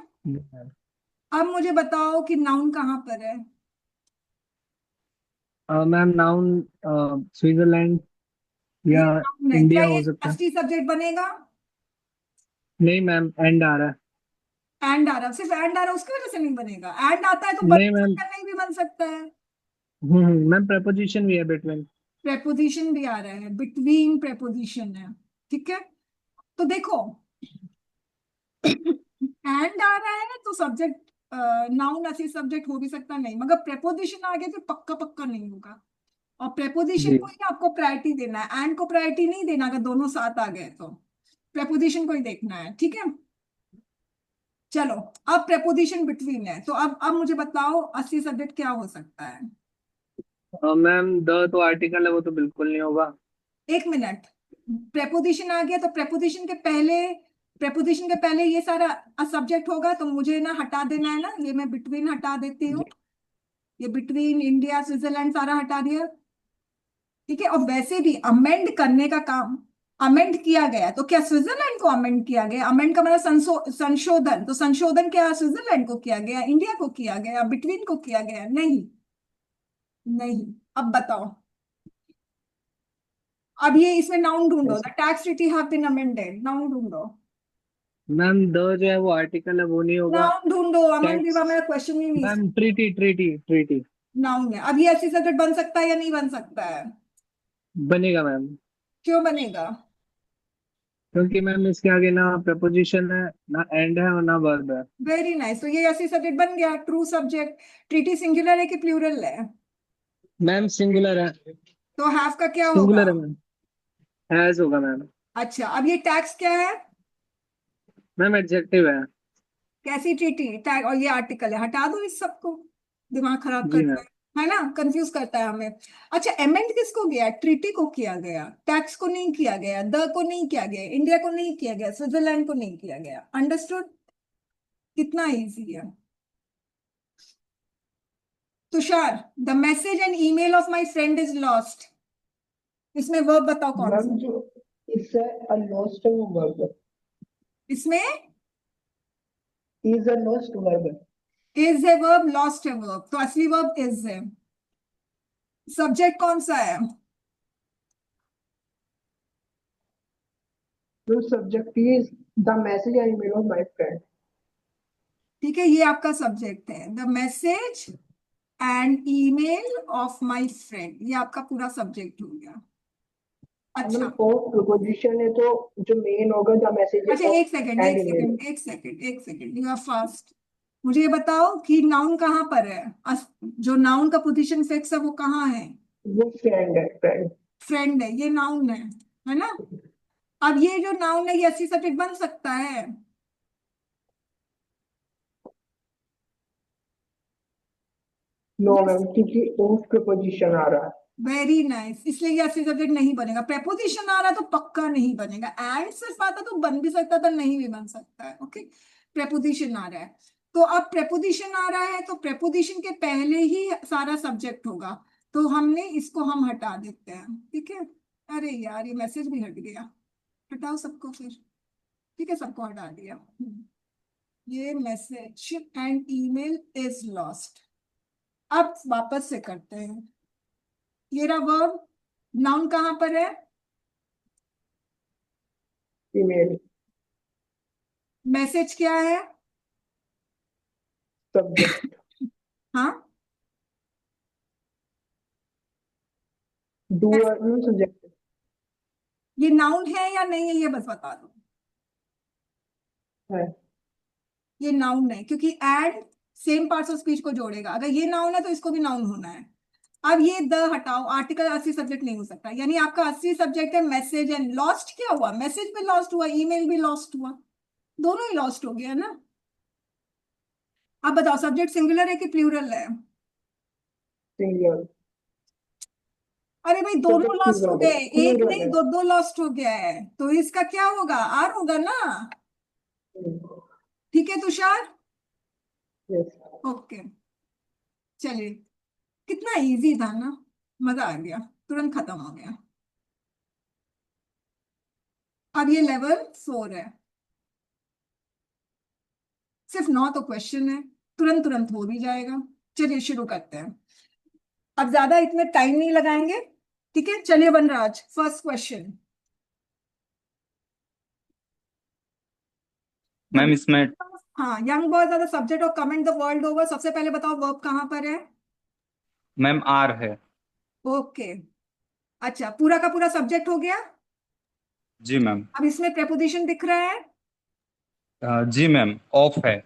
अब मुझे बताओ कि नाउन कहाँ पर है? मैम नाउन स्विट्जरलैंड ये या नाउन है, क्या इंडिया ये हो सकता है। असली सब्जेक्ट बनेगा? नहीं मैम, एंड आ रहा है। एंड आ रहा, सिर्फ एंड आ रहा उसकी वजह से नहीं बनेगा? एंड आता है तो बन नहीं मैम। सकता है, नहीं भी बन सकता है। मैम preposition भी है बिटवीन। प्रेपोजिशन भी आ रहा है, बिटवीन प्रेपोजिशन है, ठीक है। तो देखो, एंड आ रहा है तो सब्जेक्ट, नाउन ऐसे सब्जेक्ट हो भी सकता नहीं, मगर प्रेपोजिशन आ गया तो पक्का पक्का नहीं होगा। और प्रेपोजिशन जी। को ही आपको प्रायोरिटी देना है, एंड को प्रायोरिटी नहीं देना, अगर दोनों साथ आ गए तो प्रेपोजिशन को ही देखना है, ठीक है। चलो, अब प्रेपोजिशन बिटवीन है, तो अब मुझे बताओ असली सब्जेक्ट क्या हो सकता है? मैम द तो आर्टिकल है, वो तो बिल्कुल नहीं होगा। एक मिनट, प्रेपोजिशन आ गया तो प्रेपोजिशन के पहले ये सारा सब्जेक्ट होगा, तो मुझे ना हटा देना है ना, ये मैं बिटवीन हटा देती हूँ, ये बिटवीन इंडिया स्विट्जरलैंड सारा हटा दिया, ठीक है। और वैसे भी अमेंड करने का काम, अमेंड किया गया तो क्या स्विट्जरलैंड को अमेंड किया गया? अमेंड का मतलब संशोधन, तो संशोधन क्या स्विट्जरलैंड को किया गया, इंडिया को किया गया, बिटवीन को किया गया? नहीं, नहीं। अब बताओ, अब ये इसमें नाउन ढूंढो, the tax treaty have been amended, noun ढूंढो। मैम द जो है वो आर्टिकल है, वो नहीं होगा। नाउन ढूंढो, अमन टैक्स। विवा, मेरा क्वेश्चन ही नहीं। Ma'am treaty treaty treaty. Noun है, अब ये ऐसी सब्जेक्ट बन सकता है या नहीं बन सकता है? बनेगा मैम। क्यों बनेगा? क्योंकि मैम इसके आगे ना preposition है, ना एंड है और ना वर्ब है। वेरी नाइस, तो ये ऐसी सब्जेक्ट बन गया, ट्रू सब्जेक्ट। ट्रीटी सिंगुलर है कि प्लूरल है? मैम सिंगुलर है। तो हैव का क्या होगा? सिंगुलर है मैम। हैज होगा मैम। अच्छा, अब ये टैक्स क्या है? मैम एडजेक्टिव है। कैसी ट्रीटी टैग, और ये आर्टिकल है, हटा दो इस सबको, दिमाग खराब जी करता मैम। है ना, कंफ्यूज करता है हमें। अच्छा, अमेंड किसको गया? ट्रीटी को किया गया, टैक्स को नहीं किया गया, द को नहीं किया गया, इंडिया को नहीं किया गया, स्विट्जरलैंड को नहीं किया गया। अंडरस्टूड? कितना इजी है। Tushar, the message and email of my friend is lost, इसमें वर्ब बताओ कौन सा? मैम जो इससे लॉस्ट है वो वर्ब है। इसमें इज अ लॉस्ट वर्ब है। इज है वर्ब, लॉस्ट है वर्ब, तो असली वर्ब इज है। सब्जेक्ट कौन सा है? जो subject is the message and email of my friend. ठीक है, ये आपका सब्जेक्ट है, the message and email of my friend, ये आपका पूरा सब्जेक्ट हो गया। अच्छा मतलब ऑफ प्रोपोजिशन है तो जो मेन होगा द मैसेज अच्छा, ऑफ एक सेकंड एंड एक ईमेल। सेकंड एक सेकंड एक सेकंड, यू आर फास्ट। मुझे ये बताओ कि नाउन कहाँ पर है, जो नाउन का पोजीशन फिक्स है वो कहाँ है? वो फ्रेंड है, फ्रेंड। फ्रेंड है, ये नाउन है ना? अब ये जो नाउन है ये ऐसी सब्जेक्ट बन सकता है? नो यस, मैम, क्योंकि ऑफ प्रोपोजिशन आ रहा है। वेरी नाइस, इसलिए ये ऐसी सब्जेक्ट नहीं बनेगा। प्रेपोजिशन आ रहा तो पक्का नहीं बनेगा, एंड सिर्फ आता तो बन भी सकता था, नहीं भी बन सकता है। ओके, प्रेपोजिशन आ रहा है, तो अब प्रेपोजिशन आ रहा है तो प्रेपोजिशन के पहले ही सारा सब्जेक्ट होगा, तो हमने इसको हम हटा देते हैं। ठीक है, अरे यार ये मैसेज भी हट गया, हटाओ सबको फिर। ठीक है, सबको हटा दिया। ये message and email is lost. अब वापस से करते हैं, ये रहा वर्ब, नाउन कहाँ पर है? ईमेल मैसेज क्या है? सब्जेक्ट, हाँ, डूअर सब्जेक्ट ये नाउन है या नहीं है ये बस बता दो। है। ये नाउन है क्योंकि and same parts of speech को जोड़ेगा, अगर ये नाउन है तो इसको भी नाउन होना है। अब ये द हटाओ, आर्टिकल असली सब्जेक्ट नहीं हो सकता, यानी आपका असली सब्जेक्ट है मैसेज एंड लॉस्ट। क्या हुआ? मैसेज भी लॉस्ट हुआ, ईमेल भी लॉस्ट हुआ, दोनों ही लॉस्ट हो गया ना। अब बताओ सब्जेक्ट सिंगुलर है कि प्लूरल है? सिंगुलर। अरे भाई दोनों सब्जेक्ट लॉस्ट हो प्लूरल है, गए, एक प्लूरल नहीं है। दो दो लॉस्ट हो गया है, तो इसका क्या होगा? आर होगा ना। ठीक है तुषार, यस। ओके, चलिए, कितना इजी था ना, मजा आ गया, तुरंत खत्म हो गया। अब ये लेवल 4 है, सिर्फ 9 तो क्वेश्चन है, तुरंत तुरंत हो भी जाएगा। चलिए शुरू करते हैं, अब ज्यादा इतने टाइम नहीं लगाएंगे। ठीक है, चलिए वनराज, फर्स्ट क्वेश्चन। मैम इसमें हाँ, young boys are the subject of comment the world over, सबसे पहले बताओ वर्ब कहाँ पर है? मैम आर है। ओके, अच्छा, पूरा का पूरा सब्जेक्ट हो गया। जी मैम। अब इसमें प्रेपोजिशन दिख रहा है। जी मैम ऑफ है।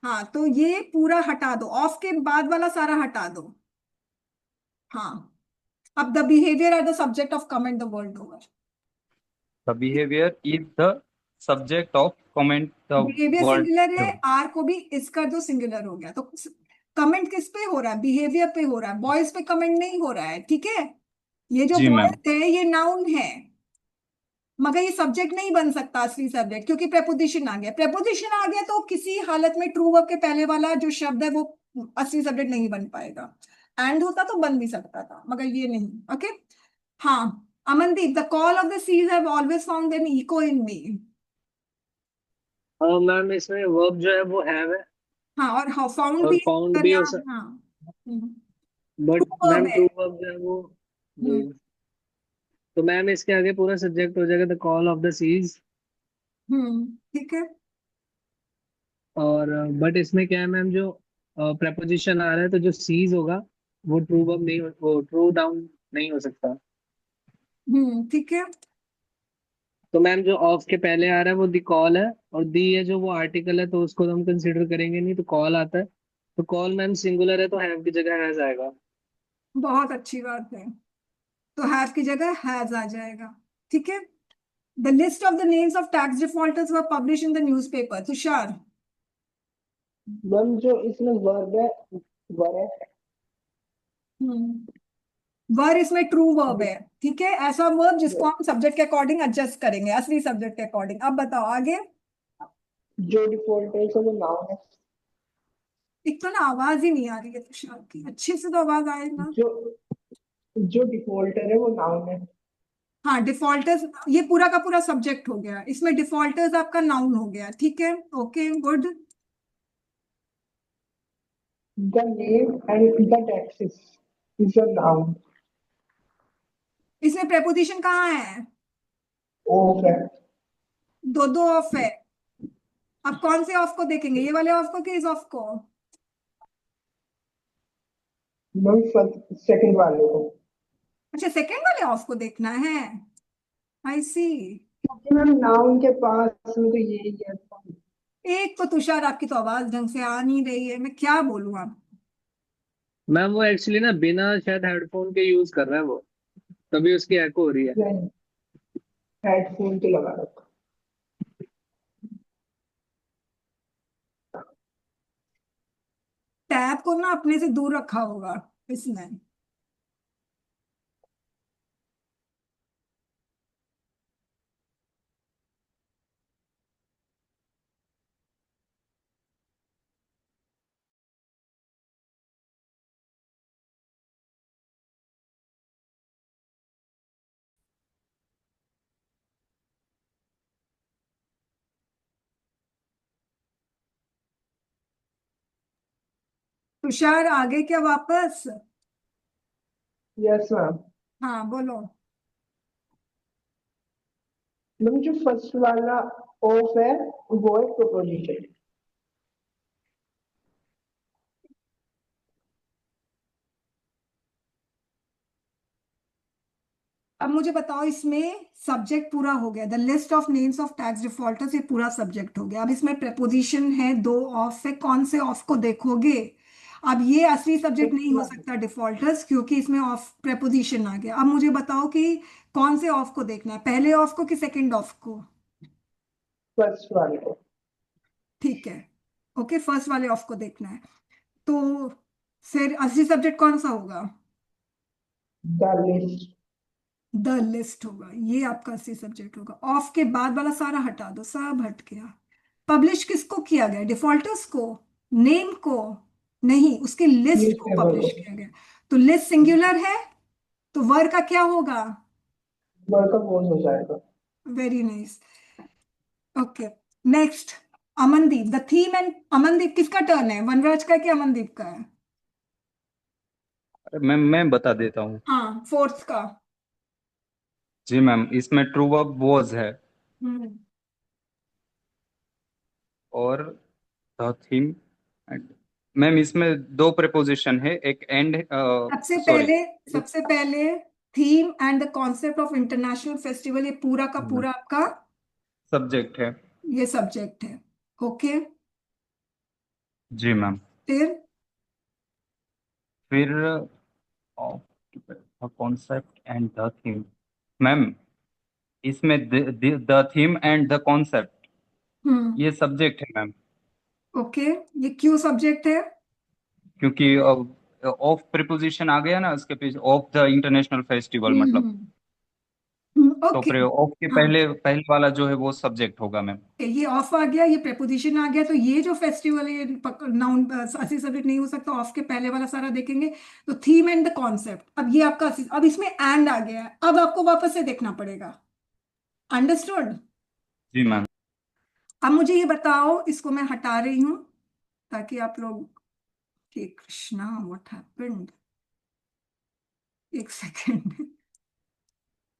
हाँ, तो ये पूरा हटा दो, ऑफ के बाद वाला सारा हटा दो। हाँ, अब the behaviour are the subject of comment the world over. The behaviour is the subject of comment the behaviour word. Singular है, आर को भी इसका जो सिंगुलर हो गया, तो कमेंट किस पे हो रहा है? बिहेवियर पे हो रहा है, बॉयज पे कमेंट नहीं हो रहा है। ठीक है, ये जो जी मैम। बॉयज है ये नाउन है, मगर ये सब्जेक्ट नहीं बन सकता असली सब्जेक्ट, क्योंकि प्रेपोजिशन आ गया। प्रेपोजिशन आ गया तो किसी हालत में ट्रू वर्ब के पहले वाला जो शब्द है वो असली सब्जेक्ट नहीं बन पाएगा। एंड होता तो बन भी सकता था, मगर ये नहीं। ओके, हाँ, Amandeep, the call of the seas have always found an echo in me. Ma'am इसमें वर्ब जो है वो हैव है, हाँ, और हाँ फाउंड भी और है, फाउंड अगर भी हो यहाँ, सकता, हाँ, ट्रू बट वर्ब मैम है। ट्रू वर्ब जो है वो हम्म जी। तो मैम इसके आगे पूरा सब्जेक्ट हो जाएगा the call of the seas. ठीक है, और बट इसमें क्या है मैम, जो प्रेपोजिशन आ रहा है तो जो सीज होगा वो ट्रू वर्ब नहीं वो ट्रू डाउन नहीं हो सकता। ठीक है, तो मैम जो ऑफ के पहले आ रहा है वो दी कॉल है, और दी है जो वो आर्टिकल है तो उसको तो हम कंसिडर करेंगे नहीं, तो कॉल आता है। तो कॉल मैम सिंगुलर है तो हैव की जगह हैज आएगा। बहुत अच्छी बात है, तो हैव की जगह हैज आ जाएगा। ठीक है, the list of the names of tax defaulters were publish in the newspaper. Tushar, ma'am जो इसमें वर्ब है, वर है। वर इसमें ट्रू वर्ब है। ठीक है, ऐसा वर्ब जिसको हम सब्जेक्ट के अकॉर्डिंग एडजस्ट करेंगे, असली सब्जेक्ट के अकॉर्डिंग। अब बताओ आगे। जो डिफॉल्ट है वो नाउन है। एक तो ना आवाज ही नहीं आ रही है तुषार की, अच्छे से तो आवाज आए ना। जो जो डिफॉल्टर है वो नाउन है। हाँ, डिफॉल्टर्स, ये पूरा का पूरा सब्जेक्ट हो गया, इसमें डिफॉल्टर्स आपका नाउन हो गया। ठीक है, okay, good. The name and the taxes is a noun. इसमें प्रेपोजिशन कहाँ है? ऑफ है। दो दो ऑफ है, अब कौन से ऑफ को देखेंगे, ये वाले ऑफ को कि इस ऑफ को? मैम सेकंड वाले को। अच्छा, सेकंड वाले ऑफ को देखना है। आई सी। क्योंकि मैम नाउन के पास में तो यही है। एक तो तुषार, आपकी तो आवाज ढंग से आ नहीं रही है, मैं क्या बोलूं आप। मैम वो एक्चुअली ना बिना शायद हेडफोन के यूज कर रहा है वो, तभी उसकी एको हो रही है। नहीं, हेडफोन तो लगा रखा। टैब को ना अपने से दूर रखा होगा इसने। तुषार आगे क्या वापस? Yes ma'am. हाँ बोलो। मैम जो फर्स्ट वाला ऑफ है वो है प्रोपोजिशन। अब मुझे बताओ, इसमें सब्जेक्ट पूरा हो गया, the list of names of tax defaulters, ये पूरा सब्जेक्ट हो गया। अब इसमें प्रेपोजिशन है, दो ऑफ है, कौन से ऑफ को देखोगे? अब ये असली सब्जेक्ट नहीं हो सकता डिफॉल्टर्स, क्योंकि इसमें ऑफ प्रेपोजिशन आ गया। अब मुझे बताओ कि कौन से ऑफ को देखना है, पहले ऑफ को कि सेकंड ऑफ को? फर्स्ट वाले को। ठीक है, ओके, फर्स्ट वाले ऑफ को देखना है। तो फिर असली सब्जेक्ट कौन सा होगा? The list. द लिस्ट होगा, ये आपका असली सब्जेक्ट होगा। ऑफ के बाद वाला सारा हटा दो, सब हट गया। पब्लिश किसको किया गया? डिफॉल्टर्स को? नेम को? नहीं, उसकी लिस्ट को न्यूज़पेपर को। पब्लिश किया गया। तो लिस्ट सिंगुलर है, तो वर का क्या होगा? वर्ड का बोझ हो जाएगा। Very nice. Okay, next. Amandeep, the theme and, Amandeep किसका टर्न है, वनराज का है कि अमनदीप का है? अरे मैं बता देता हूँ। हाँ, फोर्थ का। जी मैम, इसमें ट्रू वर्ब वॉज है, हम्म। और द थीम एंड, मैम इसमें दो प्रेपोजिशन है, एक एंड, सबसे सॉरी, पहले सबसे पहले theme and the concept of international festival, ये पूरा का पूरा आपका सब्जेक्ट है। ये सब्जेक्ट है। ओके, जी मैम। फिर फिर concept and the theme, ma'am इसमें the theme and the concept, hmm. ये सब्जेक्ट है मैम, ओके, ये क्यों सब्जेक्ट है? क्योंकि ऑफ प्रीपोजिशन आ गया ना उसके पीछे, ऑफ द इंटरनेशनल फेस्टिवल मतलब, हम्म। तो ओके। ऑफ के हाँ, पहले पहले वाला जो है वो सब्जेक्ट होगा मैम। ये ऑफ आ गया, ये प्रेपोजिशन आ गया, तो ये जो फेस्टिवल है ये नाउन असली सब्जेक्ट नहीं हो सकता। ऑफ के पहले वाला सारा देखेंगे। तो थीम एंड द कॉन्सेप्ट, अब ये आपका अब इसमें एंड आ गया है, अब आपको वापस से देखना पड़ेगा। अंडरस्टूड? जी मैम। अब मुझे ये बताओ, इसको मैं हटा रही हूँ ताकि आप लोग, हे कृष्णा व्हाट हैपेंड, एक सेकेंड।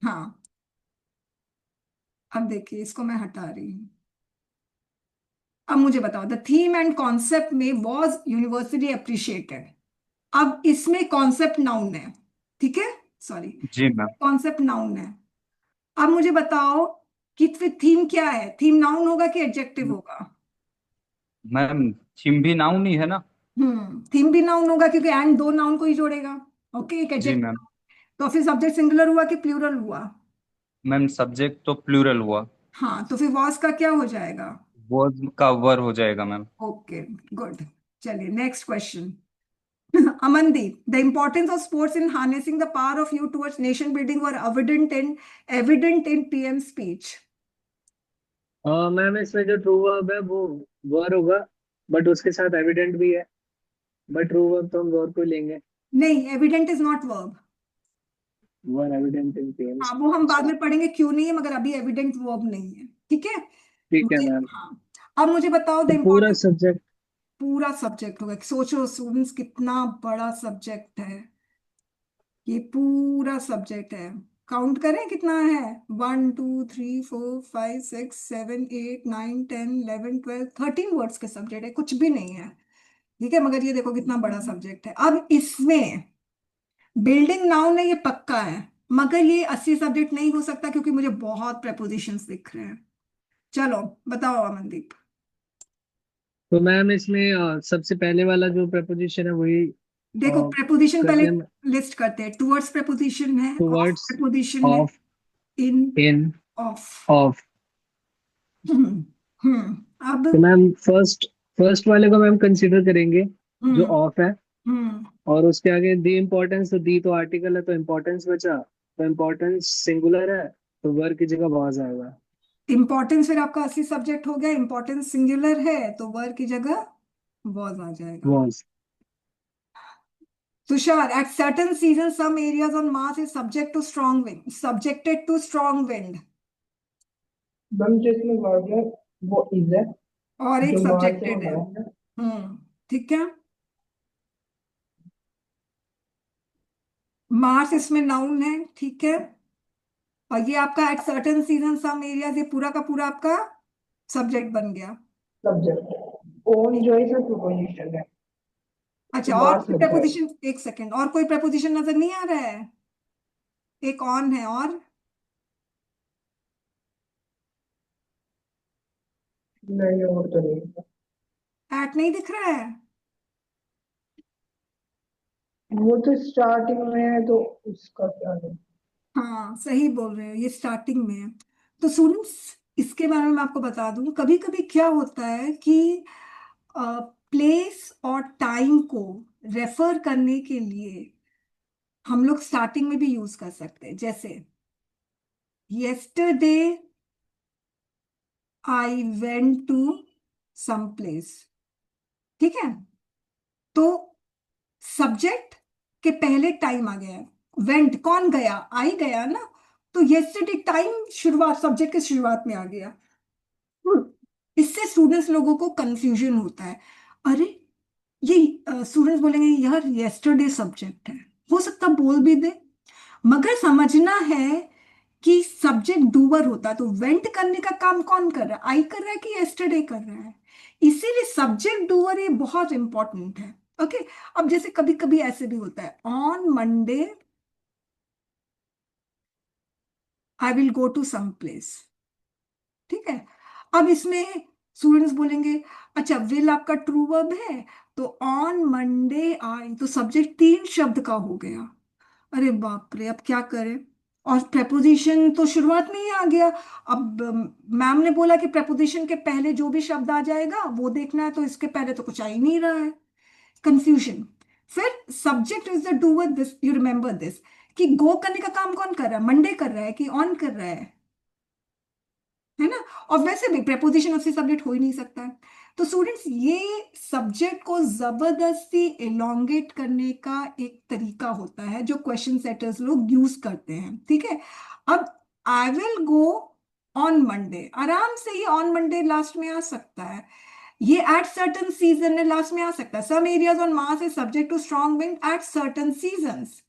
हाँ, अब देखिए, इसको मैं हटा रही हूँ। अब मुझे बताओ, द थीम एंड कॉन्सेप्ट में वॉज यूनिवर्सली अप्रिशिएटेड। अब इसमें कॉन्सेप्ट नाउन है, ठीक है, सॉरी, जी मैम। कॉन्सेप्ट नाउन है। अब मुझे बताओ कि फिर थीम क्या है, थीम नाउन होगा कि एडजेक्टिव होगा? मैम थीम भी नाउन ही है ना। थीम भी नाउन होगा, क्योंकि एंड दो नाउन को ही जोड़ेगा। ओके, एक जी एडजेक्टिव। मैम। तो फिर सब्जेक्ट सिंगुलर हुआ कि प्लूरल हुआ? मैम सब्जेक्ट तो प्लूरल हुआ, हाँ, तो फिर वॉज का क्या हो जाएगा? वॉज का वर हो जाएगा मैम। Okay, good. चलिए next question. Amandeep, the importance of sports in harnessing the power of youth towards nation building were evident in PM speech. Ma'am इसमें जो ट्रू वर्ब है वो वर होगा, बट उसके साथ एविडेंट भी है, बट ट्रू वर्ब तो हम वर को ही लेंगे। नहीं, evident is not verb। Were evident in PM हाँ, वो हम स्पीच। बाद में पढ़ेंगे क्यों नहीं है, मगर अभी evident verb नहीं है, ठीक है। ठीक है मुझे, मैम। हाँ, अब मुझे बताओ द तो पूरा इम्पोर्टेंस। सब्जेक्ट। पूरा सब्जेक्ट होगा, सोचो स्टूडेंट्स, कितना बड़ा सब्जेक्ट है, ये पूरा सब्जेक्ट है। काउंट करें कितना है? 1 2 3 4 5 6 7 8 9 10 11 12 13 वर्ड्स के सब्जेक्ट है, कुछ भी नहीं है। ठीक है, मगर ये देखो कितना बड़ा सब्जेक्ट है। अब इसमें बिल्डिंग नाउन है, ये पक्का है, मगर ये 80 सब्जेक्ट नहीं हो सकता क्योंकि मुझे बहुत प्रेपोजिशंस दिख रहे हैं। चलो बताओ अमनदीप। तो मैम इसमें सबसे पहले वाला जो प्रपोजिशन है वही देखो प्रेपोजिशन कर पहले दें। लिस्ट करते हैं। टुवर्ड्स प्रेपोजिशन है, ऑफ टुवर्ड्स, प्रेपोजिशन है, of, in, in, of. Of. अब तो मैम फर्स्ट फर्स्ट वाले को मैम कंसीडर करेंगे, जो हम्म ऑफ है। हम्म और उसके आगे दी इम्पोर्टेंस, तो दी तो आर्टिकल है तो इम्पोर्टेंस बचा, तो इम्पोर्टेंस सिंगुलर है तो वर्ब की जगह वॉज आएगा। इम्पोर्टेंस फिर आपका 80 सब्जेक्ट हो गया। इम्पोर्टेंस सिंगुलर है तो वर की जगह वॉज आ जाएगा। Was. Tushar, at certain seasons some areas on Mars is subject to strong wind, subjected to strong wind। Ma'am जो इसमें वर्ड है वो इज है, और एक जो बाहर से वो सब्जेक्टेड है। नाउन है। ठीक है। मार्स इसमें नाउन है, ठीक है। और ये आपका at certain season some areas, ये पूरा का पूरा आपका सब्जेक्ट बन गया। सब्जेक्ट ओन जो है इसमें प्रोपोजिशन है, तो अच्छा, और मार्क्स कोई लगता है। प्रपोजिशन? एक सेकेंड, और कोई प्रपोजिशन नजर नहीं आ रहा है? एक ऑन है, और नहीं और तो नहीं, एट नहीं दिख रहा है। वो तो स्टार्टिंग में है तो उसका क्या है। हाँ सही बोल रहे हो, ये स्टार्टिंग में है। तो स्टूडेंट्स, इसके बारे में मैं आपको बता दूं, कभी कभी क्या होता है कि प्लेस और टाइम को रेफर करने के लिए हम लोग स्टार्टिंग में भी यूज कर सकते हैं। जैसे yesterday I went to some place। ठीक है, तो सब्जेक्ट के पहले टाइम आ गया है। वेंट कौन गया? आई गया ना। तो yesterday टाइम शुरुआत, सब्जेक्ट के शुरुआत में आ गया। इससे स्टूडेंट्स लोगों को कंफ्यूजन होता है। अरे ये स्टूडेंट्स बोलेंगे यार yesterday सब्जेक्ट है, हो सकता बोल भी दे, मगर समझना है कि सब्जेक्ट डूअर होता है। तो वेंट करने का काम कौन कर रहा है? आई कर रहा है कि yesterday कर रहा है? इसीलिए सब्जेक्ट डूअर ये बहुत इंपॉर्टेंट है। ओके। अब जैसे कभी कभी ऐसे भी होता है, on Monday I will go to some place. ठीक है। अब इसमें स्टूडेंट्स बोलेंगे अच्छा विल आपका ट्रू वर्ब है, तो ऑन मंडे आई, तो सब्जेक्ट 3 शब्द का हो गया। अरे बाप रे, अब क्या करें? और प्रेपोजिशन तो शुरुआत में ही आ गया। अब मैम ने बोला कि प्रेपोजिशन के पहले जो भी शब्द आ जाएगा वो देखना है, तो इसके पहले तो कुछ आ ही नहीं रहा है। कंफ्यूजन। फिर subject is the doer, this you remember this, कि गो करने का काम कौन कर रहा है? मंडे कर रहा है कि ऑन कर रहा है ना? और वैसे भी प्रेपोजिशन उससे सब्जेक्ट हो ही नहीं सकता है। तो स्टूडेंट्स, ये सब्जेक्ट को जबरदस्ती एलोंगेट करने का एक तरीका होता है जो क्वेश्चन सेटर्स लोग यूज करते हैं। ठीक है। अब आई विल गो ऑन मंडे, आराम से ही ऑन मंडे लास्ट में आ सकता है। ये एट सर्टन सीजन में लास्ट में आ सकता है। Some areas on Mars is subject to strong wind at certain seasons,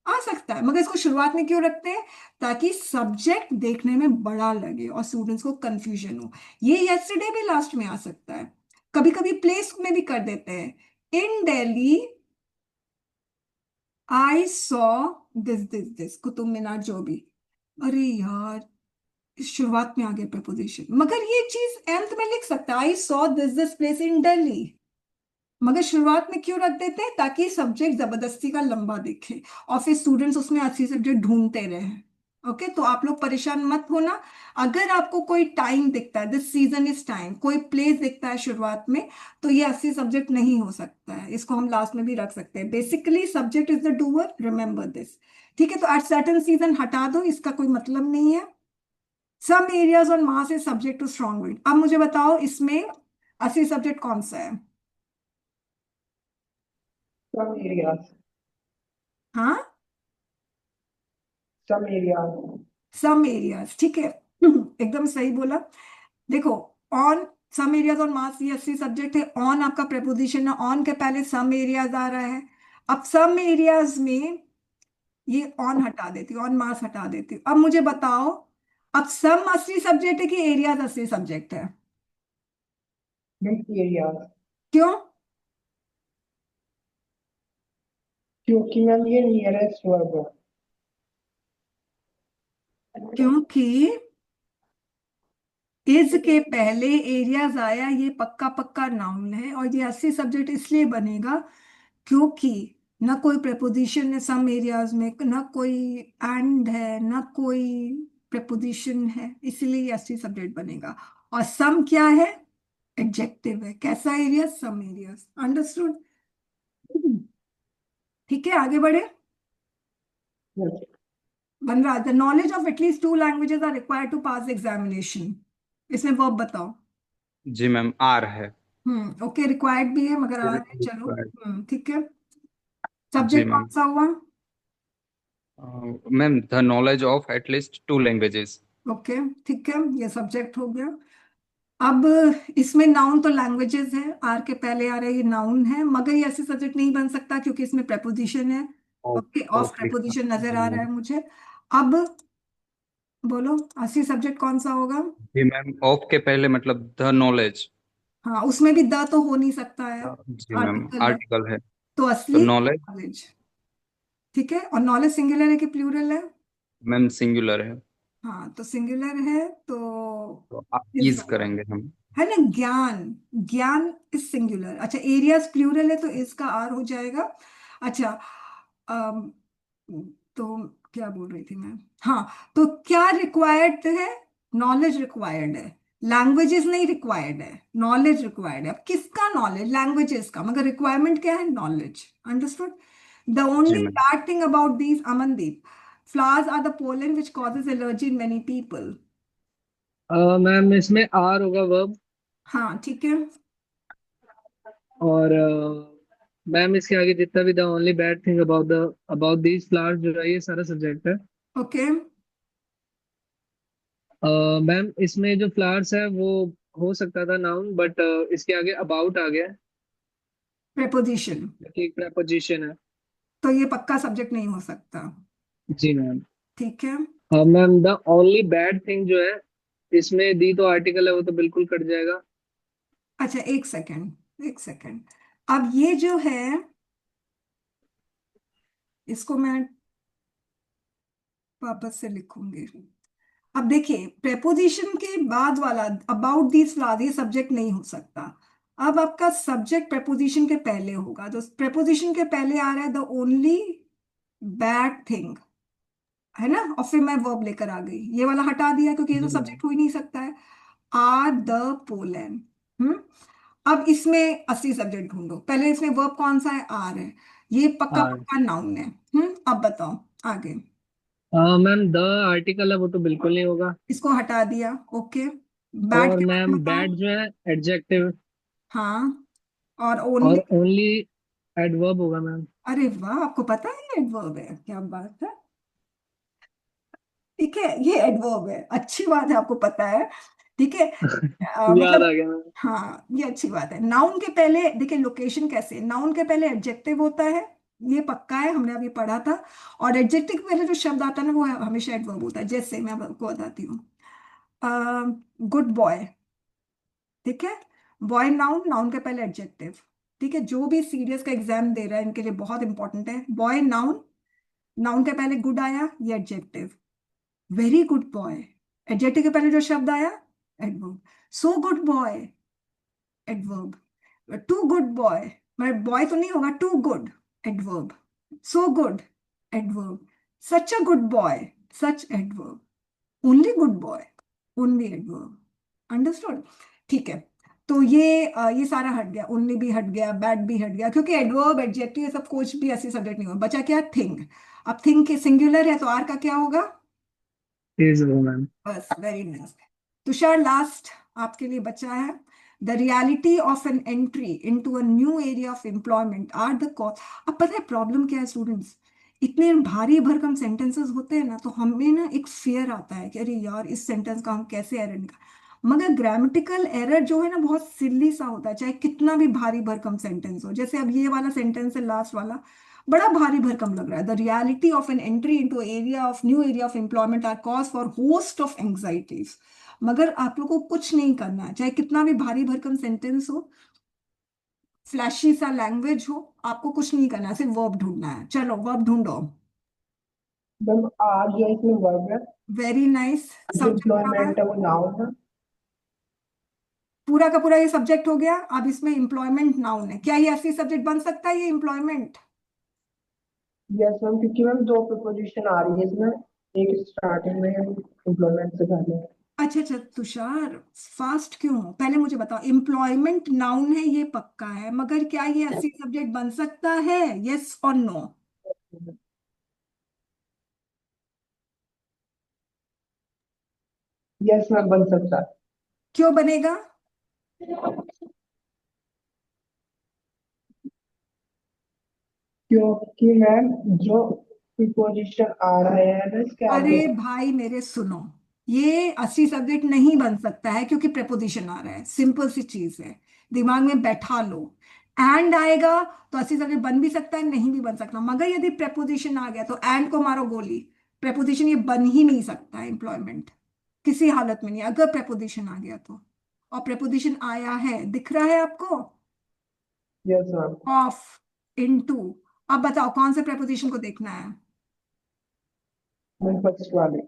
आ सकता है, मगर इसको शुरुआत में क्यों रखते हैं? ताकि सब्जेक्ट देखने में बड़ा लगे और स्टूडेंट्स को कंफ्यूजन हो। ये यस्टरडे भी लास्ट में आ सकता है। कभी कभी प्लेस में भी कर देते हैं। In Delhi I saw this Qutub Minar, जो भी। अरे यार, शुरुआत में आ गया प्रपोजिशन, मगर ये चीज एंड में लिख सकता है, आई saw this place in Delhi. मगर शुरुआत में क्यों रख देते हैं? ताकि सब्जेक्ट जबरदस्ती का लंबा दिखे और फिर स्टूडेंट्स उसमें अच्छी सब्जेक्ट ढूंढते रहे। ओके, तो आप लोग परेशान मत होना। अगर आपको कोई टाइम दिखता है, दिस सीजन इज टाइम, कोई प्लेस दिखता है शुरुआत में, तो ये 80 सब्जेक्ट नहीं हो सकता है, इसको हम लास्ट में भी रख सकते हैं। Basically subject is the doer, remember this. ठीक है, तो एट सर्टन सीजन हटा दो, इसका कोई मतलब नहीं है। Some areas on mass is subject to strong wind. अब मुझे बताओ इसमें 80 सब्जेक्ट कौन सा है? सम एरियाज, हाँ, सम एरियाज। सम एरियाज, ठीक है। एकदम सही बोला। देखो, on, some areas on mass, ये 80 सब्जेक्ट है। ऑन आपका प्रेपोजिशन है, ऑन के पहले सम एरियाज आ रहा है। अब सम एरियाज में ये ऑन हटा देती हूँ, ऑन मार्क्स हटा देती हूँ। अब मुझे बताओ, अब सम असली सब्जेक्ट है कि एरियाज असली सब्जेक्ट है? मैम एरिया, क्यों? क्योंकि मैम ये नियरेस्ट वर्ब है। क्योंकि इज के पहले एरियाज आया, ये पक्का पक्का नाउन है, और ये असली सब्जेक्ट इसलिए बनेगा क्योंकि ना कोई preposition है सम एरियाज में, ना कोई एंड है, ना कोई preposition है, इसलिए ये असली सब्जेक्ट बनेगा। और सम क्या है? एडजेक्टिव है। कैसा एरिया? Some areas. अंडरस्टूड? ठीक है, आगे बढ़े। बन रहा, the knowledge of at least 2 languages are required to pass examination. इसमें वर्ब बताओ। जी मैम, आर है। ओके, रिक्वायर्ड भी है मगर आ रहा है, चलो। Required। ठीक है। जी सब्जेक्ट कौन मैम। सा हुआ? Ma'am, the knowledge of at least 2 languages. Okay, ठीक है, ये सब्जेक्ट हो गया। अब इसमें नाउन तो लैंग्वेजेस है, आर के पहले आ रहा है, ये नाउन है, मगर ये ऐसे सब्जेक्ट नहीं बन सकता क्योंकि इसमें preposition है। ऑफ ओके, ऑफ ऑफ लिखा। preposition नजर जी आ रहा मैम। है मुझे। अब बोलो, असली सब्जेक्ट कौन सा होगा? जी मैम, ऑफ के पहले मतलब द नॉलेज। हाँ, उसमें भी द तो हो नहीं सकता है, जी मैम, आर्टिकल है। आर्टिकल है। तो तो असली नॉलेज नॉलेज। ठीक है, और नॉलेज सिंगुलर है कि प्लूरल है? मैम सिंगुलर है। हाँ, तो सिंगुलर है तो तो इस इज होगा, करेंगे हम। है ना? ज्ञान, ज्ञान इज सिंगुलर। अच्छा, एरियाज प्लूरल है तो इसका आर हो जाएगा। अच्छा, अम, तो क्या बोल रही थी मैं? हाँ, तो क्या रिक्वायर्ड है? नॉलेज रिक्वायर्ड है, लैंग्वेजेस नहीं रिक्वायर्ड है, नॉलेज रिक्वायर्ड है। अब किसका नॉलेज? लैंग्वेजेस का, मगर रिक्वायरमेंट क्या है? नॉलेज। अंडरस्टूड? द जी only ma'am. Bad thing about these, Amandeep, flowers are the pollen which causes allergy in many people. Ma'am इसमें आर होगा वर्ब। हाँ, ठीक है। और मैम इसके आगे जितना भी the only bad thing about these flowers जो है ये सारा सब्जेक्ट है। ओके, मैम इसमें जो फ्लावर्स है वो हो सकता था नाउन, बट इसके आगे अबाउट आ गया है, preposition, जो कि एक preposition है। तो ये पक्का सब्जेक्ट नहीं हो सकता। जी मैम। ठीक है। Ma'am the only bad thing जो है इसमें दी तो आर्टिकल है, वो तो बिल्कुल कट जाएगा। अच्छा, एक सेकंड, एक सेकंड। अब ये जो है, इसको मैं वापस से लिखूंगी। अब देखिए, प्रेपोजिशन के बाद वाला अबाउट दिस फ्लावर ये सब्जेक्ट नहीं हो सकता। अब आपका सब्जेक्ट प्रेपोजिशन के पहले होगा, तो प्रेपोजिशन के पहले आ रहा है द ओनली बैड थिंग, है ना? और फिर मैं वर्ब लेकर आ गई, ये वाला हटा दिया क्योंकि ये तो जी मैम। सब्जेक्ट हो ही नहीं सकता है। Are the Poland. हम्म। अब इसमें असली सब्जेक्ट ढूंढो, पहले इसमें वर्ब कौन सा है? आर है, ये पक्का हाँ। पक्का नाउन है। अब बताओ आगे। मैम द आर्टिकल है वो तो बिल्कुल नहीं होगा। इसको हटा दिया। ओके, बैड और के बारे में मैम बताओ। बैड जो है एडजेक्टिव। हाँ, और ओनली। और ओनली एडवर्ब होगा मैम। अरे वाह, आपको पता है एडवर्ब है, क्या बात है। ठीक है, ये एडवर्ब है, अच्छी बात है, आपको पता है। ठीक है। याद आ मतलब, गया मैम। हाँ, ये अच्छी बात है। नाउन के पहले देखिए, लोकेशन कैसे, नाउन के पहले एडजेक्टिव होता है, ये पक्का है, हमने अभी पढ़ा था। और एडजेक्टिव के पहले जो शब्द आता है ना, वो हमेशा एडवर्ब होता है। जैसे मैं आपको बताती हूँ, गुड बॉय। ठीक है, बॉय नाउन, नाउन के पहले एडजेक्टिव। ठीक है, जो भी सीरियस का एग्जाम दे रहा है इनके लिए बहुत इंपॉर्टेंट है। बॉय नाउन, नाउन के पहले गुड आया, ये adjective. Very good boy, adjective के पहले जो शब्द आया, adverb. So good boy, adverb. Too good boy, मतलब बॉय तो नहीं होगा, too good, adverb. So good, adverb. Such a good boy, such, adverb. Only good boy, only adverb. Understood? ठीक है। तो ये सारा हट गया, ओनली भी हट गया, बैड भी हट गया, क्योंकि एडवर्ब एडजेक्टिव ये सब कुछ भी ऐसे सब्जेक्ट नहीं हुआ। बचा क्या? थिंग। अब थिंग के सिंगुलर है तो आर का क्या होगा? इज होगा मैम। बस, वेरी नाइस। तुषार, लास्ट आपके लिए बचा है। The reality of an entry into a new area of employment are the cause. अब पता है प्रॉब्लम क्या है स्टूडेंट्स? इतने भारी भरकम सेंटेंसेस होते हैं ना, तो हमें ना एक फियर आता है कि अरे यार, इस सेंटेंस का हम कैसे एरर निकाल। मगर ग्रामेटिकल एरर जो है ना, बहुत सिल्ली सा होता है, चाहे कितना भी भारी भरकम सेंटेंस हो। जैसे अब ये वाला सेंटेंस है, लास्ट वाला, बड़ा भारी भरकम लग रहा है। The reality of an entry into area of new area of employment are cause for host of anxieties. मगर आप लोग को कुछ नहीं करना है, चाहे कितना भी भारी भरकम सेंटेंस हो, फ्लैशी सा लैंग्वेज हो, आपको कुछ नहीं करना है, सिर्फ वर्ब ढूंढना है। चलो वर्ब ढूंढो। मैम आ गया इसमें वर्ब है। Very nice. सब्जेक्ट कहाँ है? डिप्लॉयमेंट है वो नाउन है। पूरा का पूरा ये सब्जेक्ट हो गया। अब इसमें एम्प्लॉयमेंट नाउन है, क्या ये ऐसी सब्जेक्ट बन सकता है ये एम्प्लॉयमेंट? यस मैम, क्योंकि मैम दो प्रीपोजिशन आ रही है इसमें, एक स्टार्टिंग में एम्प्लॉयमेंट से पहले। अच्छा अच्छा तुषार, फास्ट क्यों हो? पहले मुझे बताओ, एम्प्लॉयमेंट नाउन है ये पक्का है, मगर क्या ये ऐसी सब्जेक्ट बन सकता है? यस और नो? यस मैम, बन सकता है। क्यों बनेगा? क्योंकि मैम जो प्रीपोजिशन आ रहा है ना इसके आगे। अरे भाई मेरे सुनो, ये असली सब्जेक्ट नहीं बन सकता है क्योंकि प्रेपोजिशन आ रहा है। सिंपल सी चीज है, दिमाग में बैठा लो। एंड आएगा तो असली सब्जेक्ट बन भी सकता है, नहीं भी बन सकता। मगर यदि प्रेपोजिशन आ गया तो एंड को मारो गोली। प्रेपोजिशन ये बन ही नहीं सकता है एम्प्लॉयमेंट, किसी हालत में नहीं, अगर प्रेपोजिशन आ गया तो। और प्रेपोजिशन आया है, दिख रहा है आपको? Yes ma'am. Of, into. अब बताओ कौन से प्रेपोजिशन को देखना है? मैम फर्स्ट वाले।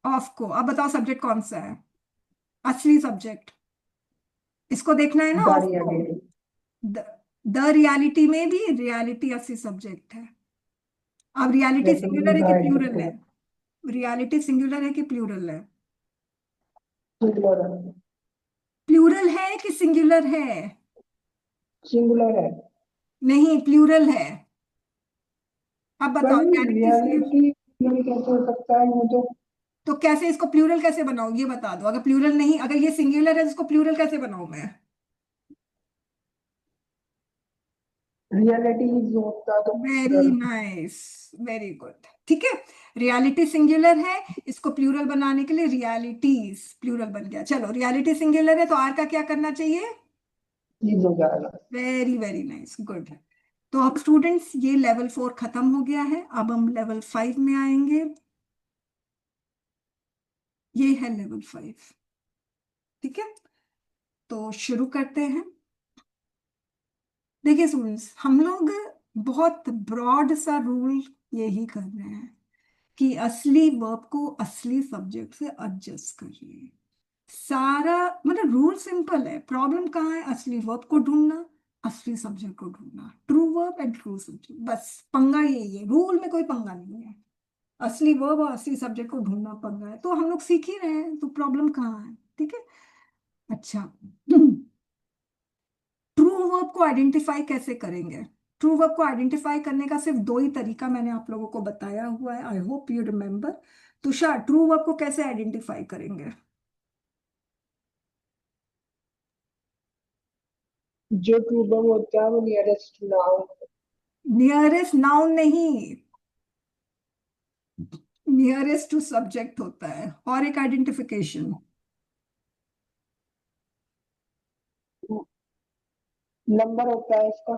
ऑफ को। अब बताओ सब्जेक्ट कौन सा है, असली सब्जेक्ट? इसको देखना है ना, ऑफ दारी को। आगे। द रियलिटी में भी रियलिटी असली सब्जेक्ट है। अब रियलिटी यस सिंगुलर मैम, है कि राइट प्लूरल है? बिल्कुल। रियलिटी सिंगुलर है कि प्लूरल है? सिंगुलर है। प्लूरल है कि सिंगुलर है? सिंगुलर है। नहीं, प्लूरल है। अब पर बताओ रियलिटी सिंगुलर। रियलिटी नहीं कैसे हो सकता है वो तो। तो कैसे इसको प्लूरल कैसे बनाऊं ये बता दो। अगर प्लूरल नहीं, अगर ये सिंगुलर है तो इसको प्लूरल कैसे बनाऊं मैं? रियलिटी होता तो very singular. Nice, very good. ठीक है, रियलिटी सिंगुलर है, इसको प्लूरल बनाने के लिए रियलिटीज प्लूरल बन गया। चलो रियलिटी सिंगुलर है तो आर का क्या करना चाहिए? चीज हो जाएगा। Very very nice, good. तो अब स्टूडेंट्स ये लेवल 4 खत्म हो गया है, अब हम लेवल 5 में आएंगे। ये है लेवल 5। ठीक है, तो शुरू करते हैं। देखिए स्टूडेंट्स, हम लोग बहुत ब्रॉड सा रूल यही कर रहे हैं कि असली वर्ब को असली सब्जेक्ट से एडजस्ट करिए। सारा मतलब रूल सिंपल है, प्रॉब्लम कहाँ है? असली वर्ब को ढूंढना, असली सब्जेक्ट को ढूंढना, true verb and true subject, बस पंगा यही है। रूल में कोई पंगा नहीं है, असली वर्ब और असली सब्जेक्ट को ढूंढना पंगा है। तो हम लोग सीख ही रहे हैं, तो प्रॉब्लम कहाँ है? ठीक है, अच्छा। ट्रू वर्ब को आइडेंटिफाई कैसे करेंगे? ट्रू वर्ब को आइडेंटिफाई करने का सिर्फ दो ही तरीका मैंने आप लोगों को बताया हुआ है, I hope you remember. Tushar, true verb को कैसे आइडेंटिफाई करेंगे? जो ट्रू वर्ब होता है वो नियरेस्ट नाउन। नियरेस्ट नाउन नहीं, नियरेस्ट टू सब्जेक्ट होता है। और एक आइडेंटिफिकेशन, नंबर होता है इसका।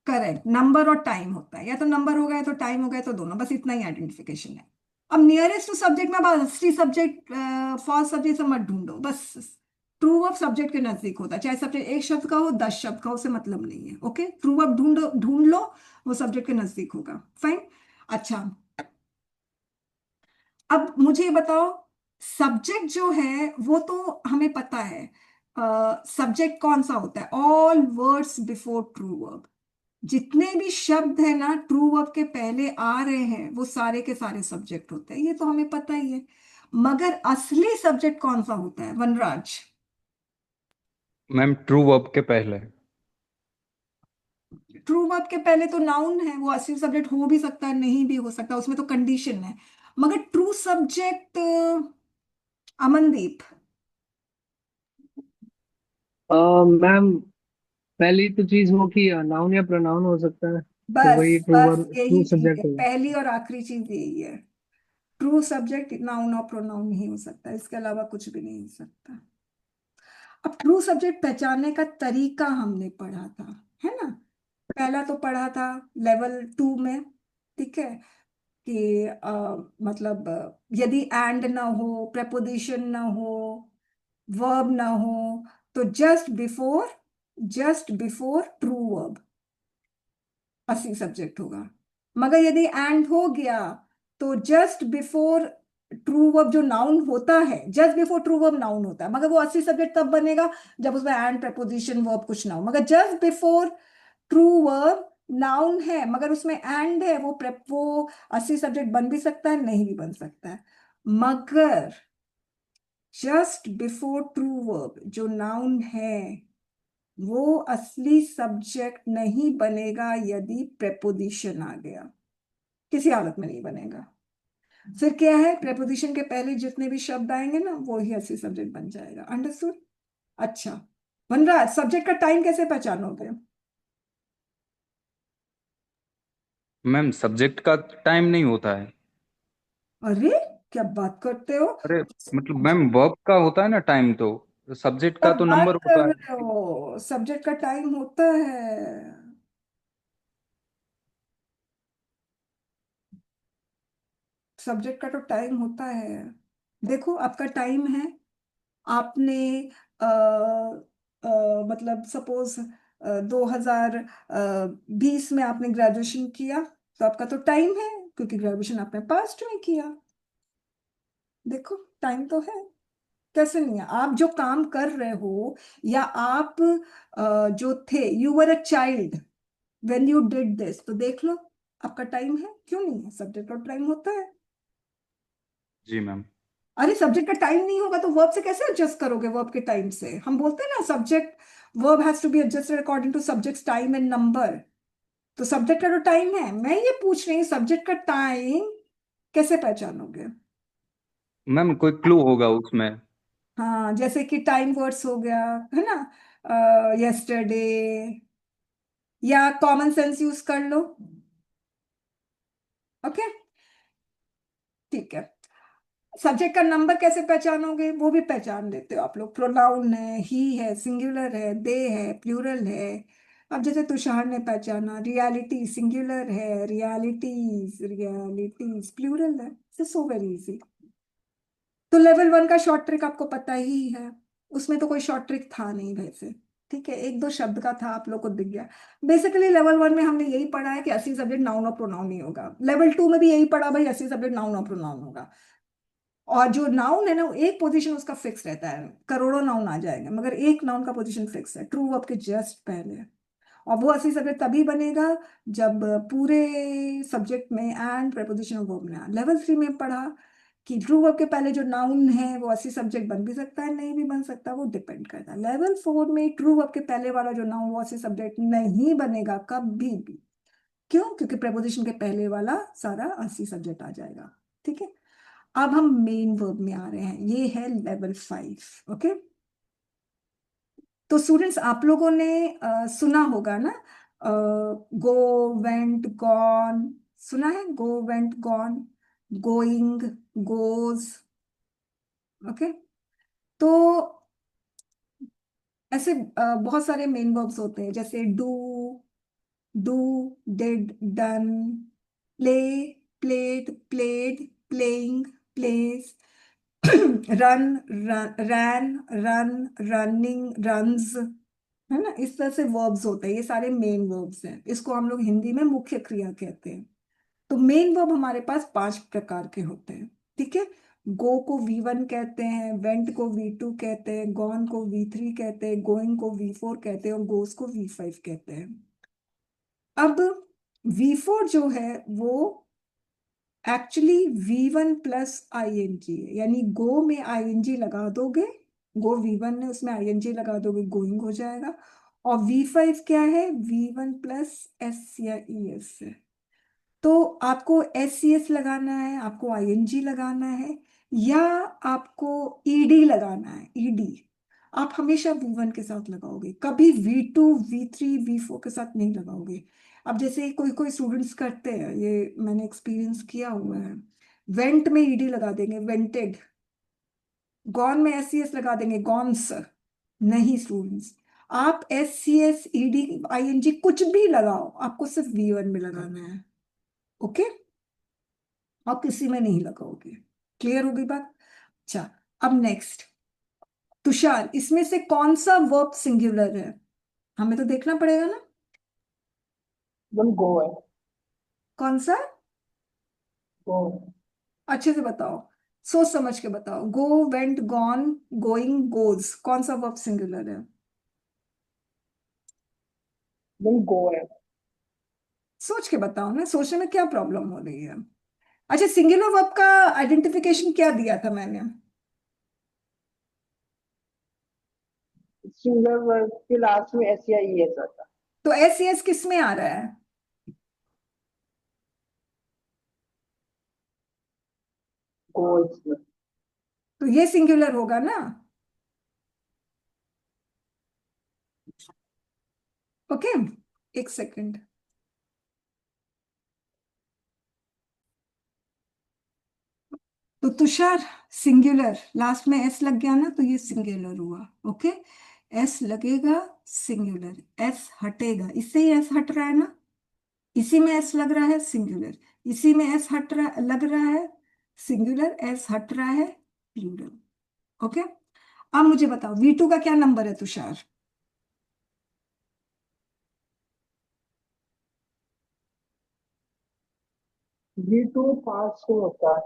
करेक्ट, नंबर और टाइम होता है। या तो नंबर हो गया तो टाइम हो गया, तो दोनों, बस इतना ही आइडेंटिफिकेशन है। अब नियरेस्ट टू सब्जेक्ट में असली सब्जेक्ट फॉल्स सब्जेक्ट से मत ढूंढो, बस। ट्रू वर्ब सब्जेक्ट के नजदीक होता है, चाहे सब्जेक्ट एक शब्द का हो 10 शब्द का हो, उसे मतलब नहीं है। ओके, ट्रू वर्ब ढूंढो, ढूंढ लो, वो सब्जेक्ट के नजदीक होगा। फाइन। अच्छा, अब मुझे ये बताओ, सब्जेक्ट जो है वो तो हमें पता है। सब्जेक्ट कौन सा होता है? All words before true verb. जितने भी शब्द है ना ट्रू वर्ब के पहले आ रहे हैं वो सारे के सारे सब्जेक्ट होते हैं, ये तो हमें पता ही है। मगर असली सब्जेक्ट कौन सा होता है वनराज? मैम ट्रू वर्ब के पहले। ट्रू वर्ब के पहले तो नाउन है, वो असली सब्जेक्ट हो भी सकता है, नहीं भी हो सकता, उसमें तो कंडीशन है। मगर ट्रू सब्जेक्ट, अमनदीप। मैम पहली तो चीज वो कि नाउन या प्रोनाउन हो सकता है, तो बस वही बस ट्रू यही चीज है, सब्जेक्ट होगा। पहली और आखिरी चीज यही है। ट्रू सब्जेक्ट नाउन और प्रोनाउन नहीं हो सकता, इसके अलावा कुछ भी नहीं हो सकता। अब ट्रू सब्जेक्ट पहचानने का तरीका हमने पढ़ा था, है ना? पहला तो पढ़ा था लेवल 2 में, ठीक है, कि मतलब यदि एंड ना हो, preposition ना हो, वर्ब ना हो, तो जस्ट बिफोर ट्रू वर्ब असली सब्जेक्ट होगा। मगर यदि एंड हो गया तो जस्ट बिफोर ट्रू वर्ब जो नाउन होता है, just before true verb noun होता है, मगर वो असली सब्जेक्ट तब बनेगा जब उसमें एंड preposition वर्ब कुछ ना हो। मगर just before true verb noun है मगर उसमें एंड है, वो असली सब्जेक्ट बन भी सकता है, नहीं भी बन सकता है। मगर जस्ट बिफोर ट्रू वर्ब जो नाउन है वो असली सब्जेक्ट नहीं बनेगा यदि preposition आ गया, किसी हालत में नहीं बनेगा। फिर क्या है, preposition के पहले जितने भी शब्द आएंगे ना वो ही असली सब्जेक्ट बन जाएगा। अंडरस्टूड? अच्छा, बन रहा है। सब्जेक्ट का टाइम कैसे पहचानोगे? मैम सब्जेक्ट का टाइम नहीं होता है। अरे क्या बात करते हो? अरे मतलब मैम वर्ब का होता है ना टाइम, तो सब्जेक्ट क्या का तो बात नंबर कर होता है। रहे हो, सब्जेक्ट का टाइम होता है। सब्जेक्ट का तो टाइम होता है। देखो आपका टाइम है, आपने मतलब सपोज 2020 में आपने ग्रेजुएशन किया, तो आपका तो टाइम है क्योंकि ग्रेजुएशन आपने पास्ट में किया। देखो टाइम तो है, कैसे नहीं है? आप जो काम कर रहे हो या आप जो थे, you were a child when you did this, तो देख लो आपका टाइम है, क्यों नहीं है? सब्जेक्ट का टाइम होता है। जी मैम। अरे सब्जेक्ट का टाइम नहीं होगा तो वर्ब से कैसे एडजस्ट करोगे? वर्ब के टाइम से हम बोलते हैं ना, subject verb has to be adjusted according to subject time and number. तो सब्जेक्ट का तो टाइम है, मैं ये पूछ रही हूँ सब्जेक्ट का टाइम कैसे पहचानोगे? मैम कोई क्लू होगा उसमें? हाँ, जैसे कि टाइम वर्ड्स हो गया, है ना, यस्टरडे, या कॉमन सेंस यूज कर लो। ओके, ठीक है। सब्जेक्ट का नंबर कैसे पहचानोगे? वो भी पहचान लेते हो आप लोग। प्रोनाउन है, ही है, सिंगुलर है, दे है, प्लूरल है। अब जैसे तुषार ने पहचाना, रियलिटी सिंगुलर है, रियलिटीज प्लूरल है। So very easy. तो लेवल 1 का शॉर्ट ट्रिक आपको पता ही है, उसमें तो कोई शॉर्ट ट्रिक था नहीं वैसे, ठीक है, एक दो शब्द का था, आप लोग को दिख गया। बेसिकली लेवल 1 में हमने यही पढ़ा है कि असली सब्जेक्ट नाउन और प्रोनाउन नहीं होगा। लेवल 2 में भी यही पढ़ा भाई, असली सब्जेक्ट नाउन और प्रोनाउन होगा। और जो नाउन है ना, वो एक पोजीशन उसका फिक्स रहता है, करोड़ों नाउन आ जाएंगे मगर एक नाउन का पोजीशन फिक्स है, ट्रू वर्ब के जस्ट पहले। और वो असली सब्जेक्ट तभी बनेगा जब पूरे सब्जेक्ट में एंड preposition और वर्ब में। लेवल 3 में पढ़ा कि ट्रू वर्ब के पहले जो नाउन है वो असली सब्जेक्ट बन भी सकता है, नहीं भी बन सकता, वो डिपेंड करता है। लेवल 4 में ट्रू वर्ब के पहले वाला जो नाउन वो असली सब्जेक्ट नहीं बनेगा कभी भी। क्यों? क्योंकि preposition के पहले वाला सारा असली सब्जेक्ट आ जाएगा। ठीक है, अब हम मेन वर्ब में आ रहे हैं, ये है लेवल 5। ओके, तो स्टूडेंट्स आप लोगों ने सुना होगा ना, गो, वेंट, गॉन, सुना है? Go, went, gone, going, goes. Okay, तो ऐसे बहुत सारे मेन वर्ब्स होते हैं, जैसे do, did, done, play, played, played, playing, plays, run, ran, run, running, runs, है ना। इस तरह से वर्ब्स होते हैं, ये सारे मेन वर्ब्स हैं, इसको हम लोग हिंदी में मुख्य क्रिया कहते हैं। तो मेन वर्ब हमारे पास 5 प्रकार के होते हैं, ठीक है। गो को V1 कहते हैं, वेंट को V2 कहते हैं, गॉन को V3 कहते हैं, गोइंग को V4 कहते हैं और गोस को V5 कहते हैं। अब V4 जो है वो एक्चुअली V1 प्लस ING है, यानी गो में ING लगा दोगे, गो V1 है उसमें ING लगा दोगे, गोइंग हो जाएगा। और V5 क्या है? V1 प्लस S या ES है। तो आपको SCS लगाना है, आपको ING लगाना है, या आपको ED लगाना है, ED। आप हमेशा V1 के साथ लगाओगे, कभी V2, V3, V4 के साथ नहीं लगाओगे। अब जैसे कोई कोई स्टूडेंट्स करते हैं, ये मैंने एक्सपीरियंस किया हुआ है, वेंट में ED लगा देंगे, वेंटेड। गॉन में SCS लगा देंगे, गॉन्स। नहीं स्टूडेंट्स, आप SCSEDING कुछ भी लगाओ, आपको सिर्फ V1 में लगाना है। ओके, आप किसी में नहीं लगाओगे। क्लियर होगी बात? अच्छा, अब नेक्स्ट, तुषार, इसमें से कौन सा वर्ब सिंगुलर है? हमें तो देखना पड़ेगा ना। मैम गो है। कौन सा? गो। अच्छे से बताओ, सोच समझ के बताओ। गो, वेंट, गॉन, गोइंग, गोज, कौन सा वर्ब सिंगुलर है? मैम गो है। सोच के बताओ ना, सोचने में क्या प्रॉब्लम हो रही है? अच्छा, सिंगुलर वर्ब का आइडेंटिफिकेशन क्या दिया था मैंने? सिंगुलर वर्ब के लास्ट में एस या ई एस आता है। तो SES किस में आ रहा है? गो इसमें। तो ये सिंगुलर होगा ना। ओके, एक सेकंड। तो तुषार, सिंगुलर लास्ट में S लग गया ना, तो ये सिंगुलर हुआ। ओके, S लगेगा, सिंगुलर। S हटेगा, इससे ही S हट रहा है ना, इसी में S लग रहा है, सिंगुलर। इसी में S हट रहा लग रहा है, सिंगुलर। S हट रहा है, प्लूरल। ओके, अब मुझे बताओ V2 का क्या नंबर है तुषार? V2 पास में होता है।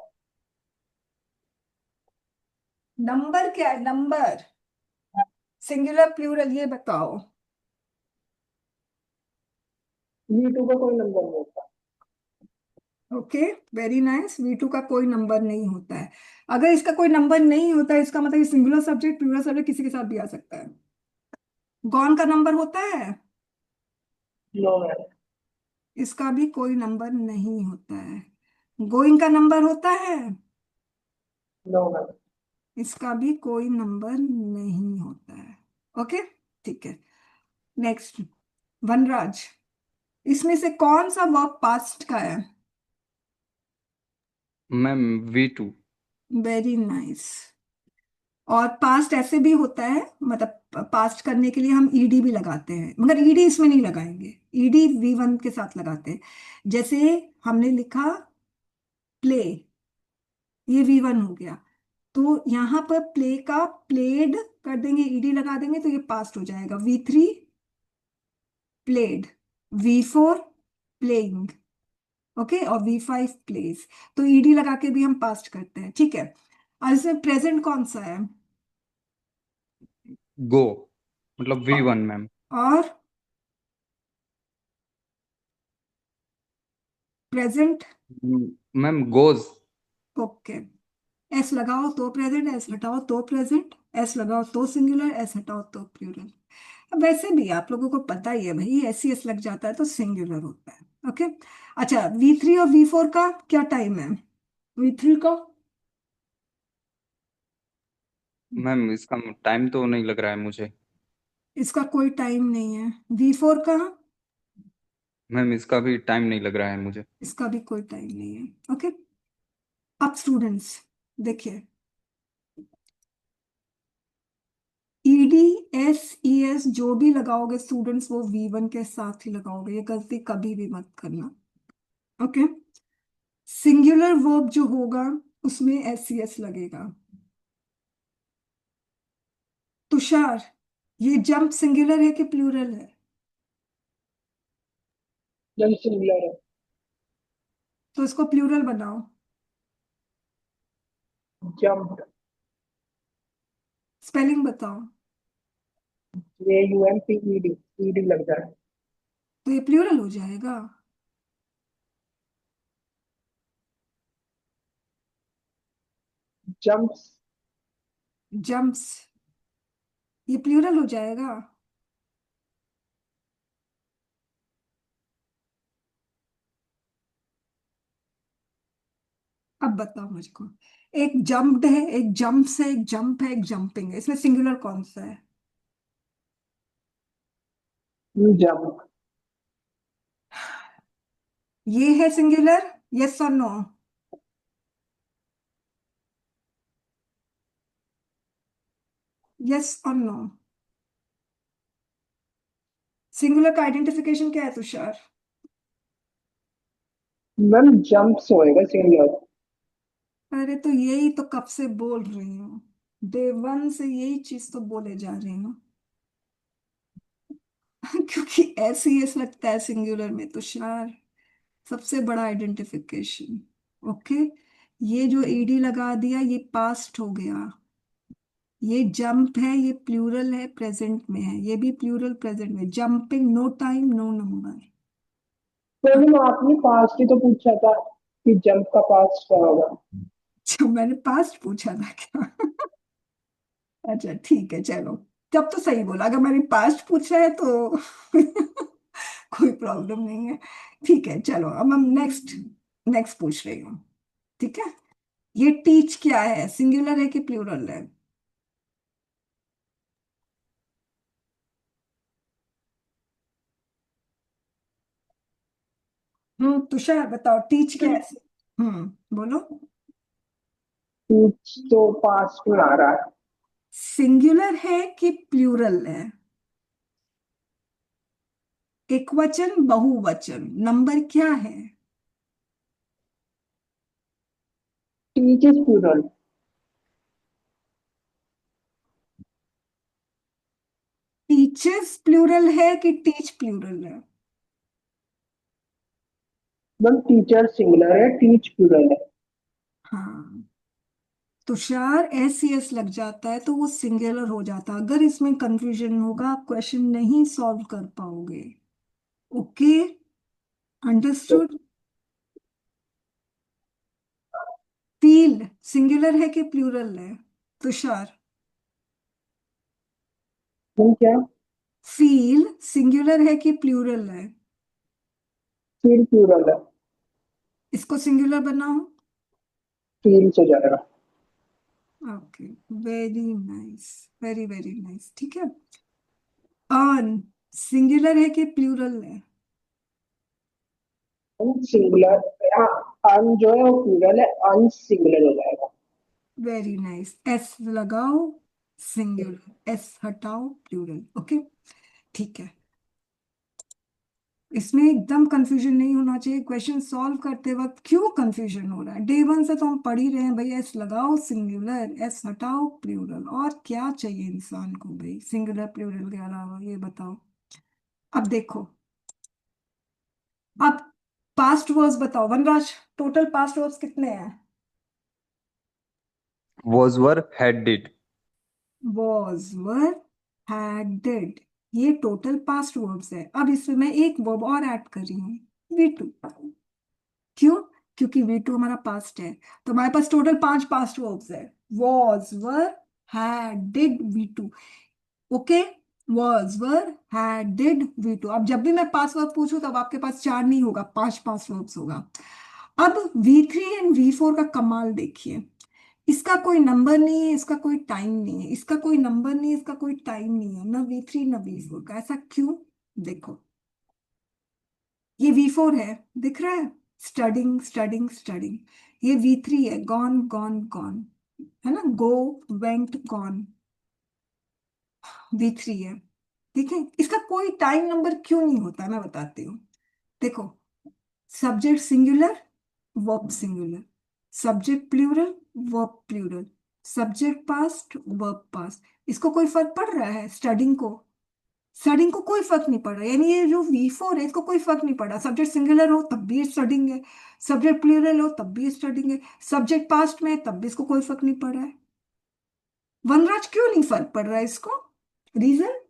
नंबर क्या है, नंबर? सिंगुलर, प्लूरल, ये बताओ। V2 का कोई नंबर नहीं होता। Okay, very nice. V2 का कोई नंबर नहीं होता है। अगर इसका कोई नंबर नहीं होता है, इसका मतलब ये सिंगुलर सब्जेक्ट, प्लूरल सब्जेक्ट किसी के साथ भी आ सकता है। गॉन का नंबर होता है? No ma'am. इसका भी कोई नंबर नहीं होता है। गोइंग का नंबर होता है? No ma'am. इसका भी कोई नंबर नहीं होता है। ओके, ठीक है। नेक्स्ट, वनराज, इसमें से कौन सा वर्ब पास्ट का है? Ma'am V2। Very nice. और पास्ट ऐसे भी होता है, मतलब पास्ट करने के लिए हम ईडी भी लगाते हैं, मगर ईडी इसमें नहीं लगाएंगे। ईडी V1 के साथ लगाते हैं। जैसे हमने लिखा प्ले, ये V1 हो गया। तो यहाँ पर प्ले का प्लेड कर देंगे, ईडी लगा देंगे, तो ये पास्ट हो जाएगा। V3 played, V4 playing, okay, और V5 प्लेज। तो ईडी लगा के भी हम पास्ट करते हैं, ठीक है। और इसमें प्रेजेंट कौन सा है? गो, मतलब V1 मैम। और present? Ma'am goes. Okay, S लगाओ तो प्रेजेंट, एस हटाओ तो प्रेजेंट, एस लगाओ तो सिंगुलर, एस हटाओ तो प्लूरल। अब वैसे भी आप लोगों को पता ही है भाई, SES लग जाता है तो सिंगुलर होता है। ओके, अच्छा, V3 और V4 का क्या टाइम है? V3 का मैम इसका टाइम तो नहीं लग रहा है मुझे। इसका कोई टाइम नहीं है। V4 का मैम इसका भी टाइम नहीं लग रहा है मुझे। इसका भी कोई टाइम नहीं है। ओके, अब स्टूडेंट्स देखिए, EDSES जो भी लगाओगे स्टूडेंट्स, वो V1 के साथ ही लगाओगे, ये गलती कभी भी मत करना। ओके, सिंगुलर वर्ब जो होगा उसमें SES लगेगा। तुषार, ये जंप सिंगुलर है कि प्लूरल है? जब सिंगुलर है। तो इसको प्लूरल बनाओ। जंप। स्पेलिंग बताओ। JUMPED, ईडी लग जाए। तो ये प्लूरल हो जाएगा। जंप्स। जंप्स, ये प्लूरल हो जाएगा। अब बताओ मुझको, एक जंप्ड है, एक जंप्स है, एक जंप है, एक जंपिंग है, इसमें सिंगुलर कौन सा है? जंप। ये है सिंगुलर, यस और नो? यस और नो? सिंगुलर का आइडेंटिफिकेशन क्या है तुषार? मैम जंप्स होएगा सिंगुलर। अरे तो यही तो कब से बोल रही हूँ, डे वन से यही चीज तो बोले जा रही हूँ। क्योंकि ऐसे ही ऐसा लगता है सिंगुलर में तुषार, सबसे बड़ा आइडेंटिफिकेशन। ओके, ये जो ईडी लगा दिया ये पास्ट हो गया, ये जंप है, ये प्लूरल है, प्रेजेंट में है, ये भी प्लूरल प्रेजेंट में, jumping, no time no number. तो मैम आपने पास्ट ही तो पूछा था कि जंप का पास्ट क्या होगा। अच्छा मैंने पास्ट पूछा था क्या? अच्छा ठीक है चलो, तब तो सही बोला, अगर मैंने पास्ट पूछा है तो कोई प्रॉब्लम नहीं है। ठीक है चलो, अब हम नेक्स्ट नेक्स्ट पूछ रही हूँ। ठीक है, ये टीच क्या है, सिंगुलर है कि प्लूरल है? तुषार बताओ टीच क्या है? बोलो। टीच तो पास्ट में आ रहा है। सिंगुलर है कि प्लूरल है? एक वचन बहुवचन, नंबर क्या है? Teach is plural. Teachers plural है कि टीच प्लूरल है? मैम टीचर सिंगुलर है, टीच प्लूरल है। हाँ, तुषार एस सी एस लग जाता है तो वो सिंगुलर हो जाता, अगर इसमें कंफ्यूजन होगा आप क्वेश्चन नहीं सॉल्व कर पाओगे। Okay, understood. फील सिंगुलर है कि प्लूरल है तुषार? मैम क्या। फील सिंगुलर है कि प्लूरल है? फील प्लूरल है। इसको सिंगुलर बनाओ। फील से जाएगा। Okay, very nice, very very nice. ठीक है, अर्न सिंगुलर है कि प्लूरल है? सिंगुलर। अन जो है वो प्लूरल है, अन सिंगुलर हो जाएगा। वेरी नाइस, एस लगाओ सिंगुलर, एस हटाओ प्लूरल। ओके ठीक है, इसमें एकदम कंफ्यूजन नहीं होना चाहिए क्वेश्चन सॉल्व करते वक्त। क्यों कंफ्यूजन हो रहा है, डे वन से तो हम पढ़ ही रहे हैं भाई, एस लगाओ सिंगुलर, एस हटाओ प्लूरल, और क्या चाहिए इंसान को भाई सिंगुलर प्लूरल के अलावा, ये बताओ। अब देखो, अब पास्ट वर्ब्स बताओ वनराज, टोटल पास्ट वर्ब्स कितने हैं? was, were, had, did. Was, were, had, did, ये टोटल पास्ट वर्ब्स है। अब इसमें मैं एक वर्ब और ऐड कर रही हूँ, वी टू। क्यों? क्योंकि वी टू हमारा पास्ट है, तो हमारे पास टोटल 5 पास्ट वर्ब्स है, was, were, had, did, V two. Okay, was, were, had, did, V two. अब जब भी मैं पास्ट वर्ब पूछूं तब आपके पास 4 नहीं होगा, 5 पास्ट वर्ब्स होगा। अब V3 एंड V4 का कमाल देखिए, इसका कोई नंबर नहीं है, इसका कोई टाइम नहीं है, इसका कोई नंबर नहीं है, इसका कोई टाइम नहीं है, ना V3 ना V4 का। ऐसा क्यों? देखो, ये V4 है, दिख रहा है, स्टडिंग स्टडिंग स्टडिंग। ये V3 है, गॉन गॉन गॉन, है ना, गो, वेंट, गॉन, V3 है। ठीक है, इसका कोई टाइम नंबर क्यों नहीं होता मैं बताती हूँ। देखो, subject singular, verb singular, subject plural, verb plural, subject past, verb past. इसको कोई फर्क पड़ रहा है स्टडिंग को? स्टडिंग को कोई फर्क नहीं पड़ रहा, यानी ये जो V4 है इसको कोई फर्क नहीं पड़ा, सब्जेक्ट सिंगुलर हो तब भी स्टडिंग है, सब्जेक्ट प्लूरल हो तब भी स्टडिंग है, सब्जेक्ट पास्ट में है तब भी इसको कोई फर्क नहीं पड़ रहा है। वनराज क्यों नहीं फर्क पड़ रहा है इसको, रीजन?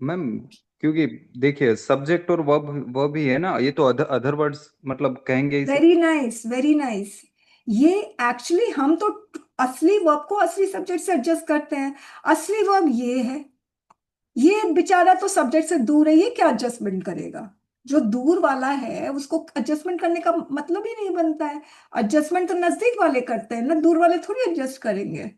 मैम क्योंकि देखिए सब्जेक्ट और वर्ब ही है ना, ये तो अदर वर्ड्स मतलब कहेंगे इसे। Very nice, very nice. ये एक्चुअली हम तो असली वर्ब को असली सब्जेक्ट से एडजस्ट करते हैं, असली वर्ब ये है, ये बेचारा तो सब्जेक्ट से दूर है, ये क्या एडजस्टमेंट करेगा? जो दूर वाला है उसको एडजस्टमेंट करने का मतलब ही नहीं बनता है। एडजस्टमेंट तो नजदीक वाले करते हैं ना, दूर वाले थोड़ी एडजस्ट करेंगे।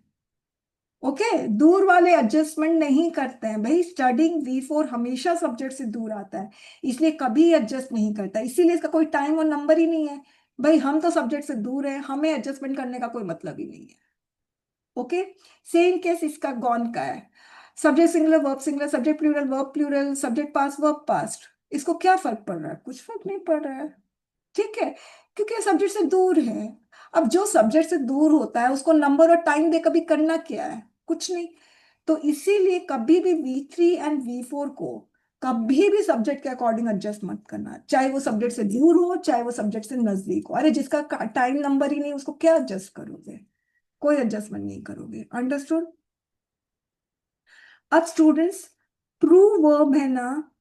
ओके, दूर वाले एडजस्टमेंट नहीं करते हैं भाई, स्टडिंग V4 हमेशा सब्जेक्ट से दूर आता है, इसलिए कभी एडजस्ट नहीं करता, इसीलिए इसका कोई टाइम और नंबर ही नहीं है। भाई हम तो सब्जेक्ट से दूर है, हमें एडजस्टमेंट करने का कोई मतलब ही नहीं है। ओके, सेम केस इसका गॉन का है, subject singular, subject plural, subject past, verb past, इसको क्या फर्क पड़ रहा है? कुछ फर्क नहीं पड़ रहा है, ठीक है, क्योंकि सब्जेक्ट से दूर है। अब जो सब्जेक्ट से दूर होता है उसको नंबर और टाइम दे कभी करना क्या है? कुछ नहीं। तो इसीलिए कभी भी V3 एंड V4 को कभी भी सब्जेक्ट के अकॉर्डिंग एडजस्ट मत करना, चाहे वो सब्जेक्ट से दूर हो चाहे वो सब्जेक्ट से नजदीक हो। अरे जिसका टाइम नंबर ही नहीं उसको क्या एडजस्ट करोगे? कोई एडजस्टमेंट नहीं करोगे। अंडरस्टूड? अब स्टूडेंट्स, ट्रू वर्ब है ना,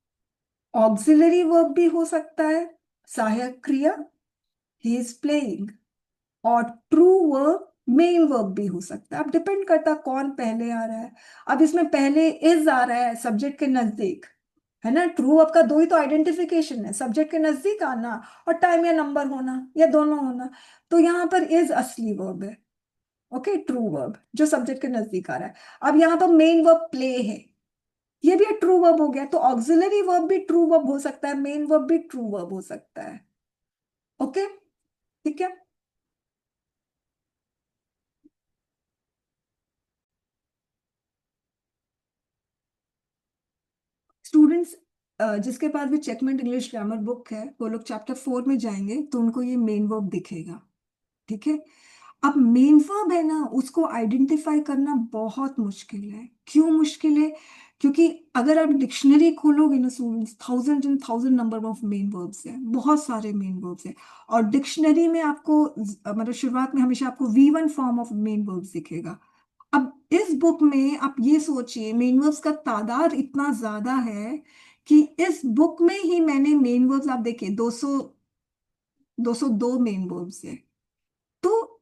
ऑक्सिलरी वर्ब भी हो सकता है, सहायक क्रिया, ही इज प्लेइंग, और ट्रू वर्ब मेन वर्ब भी हो सकता है। अब डिपेंड करता है कौन पहले आ रहा है। अब इसमें पहले इज आ रहा है सब्जेक्ट के नजदीक, है ना, ट्रू वर्ब का दो ही तो आइडेंटिफिकेशन है, सब्जेक्ट के नजदीक आना और टाइम या नंबर होना या दोनों होना। तो यहाँ पर इज असली वर्ब है, ओके, ट्रू वर्ब जो सब्जेक्ट के नजदीक आ रहा है। अब यहाँ पर मेन वर्ब प्ले है, ये भी ट्रू वर्ब हो गया, तो ऑक्सिलरी वर्ब भी ट्रू वर्ब हो सकता है, मेन वर्ब भी ट्रू वर्ब हो सकता है। ओके, ठीक है। स्टूडेंट्स जिसके पास भी चेकमेट इंग्लिश ग्रामर बुक है वो लोग चैप्टर 4 में जाएंगे तो उनको ये मेन वर्ब दिखेगा, ठीक है। अब मेन वर्ब है ना, उसको आइडेंटिफाई करना बहुत मुश्किल है। क्यों मुश्किल है? क्योंकि अगर आप डिक्शनरी खोलोगे ना students, thousand and thousand number of main verbs हैं, बहुत सारे मेन वर्ब्स हैं। और डिक्शनरी में आपको मतलब शुरुआत में हमेशा आपको V1 form of main verbs दिखेगा। अब इस बुक में आप ये सोचिए मेन वर्ब्स का तादाद इतना ज्यादा है कि इस बुक में ही मैंने मेन वर्ब्स, आप देखिए 202 मेन वर्ब्स है। तो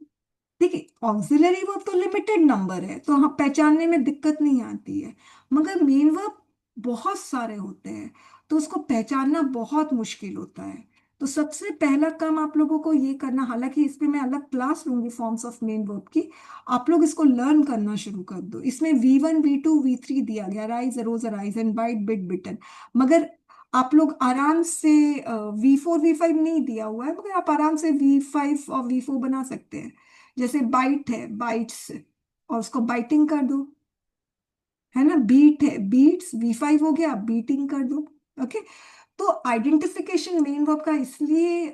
देखिए ऑक्सिलरी वर्ब तो लिमिटेड नंबर है, तो हाँ पहचानने में दिक्कत नहीं आती है, मगर मेन वर्ब बहुत सारे होते हैं तो उसको पहचानना बहुत मुश्किल होता है। तो सबसे पहला काम आप लोगों को ये करना, हालांकि इस पे मैं अलग क्लास लूंगी फॉर्म्स ऑफ मेन वर्ब की, आप लोग इसको लर्न करना शुरू कर दो। इसमें V1 V2 V3 दिया गया, rise arose arise and bite bit bitten, मगर आप लोग आराम से V4 V5 नहीं दिया हुआ है, मगर आप आराम से V5 और V4 बना सकते हैं। जैसे बाइट है, बाइट्स, और उसको बाइटिंग कर दो, है ना, बीट है, बीट्स, V5 हो गया, बीटिंग कर दो। ओके। तो आइडेंटिफिकेशन मेन वर्ब का इसलिए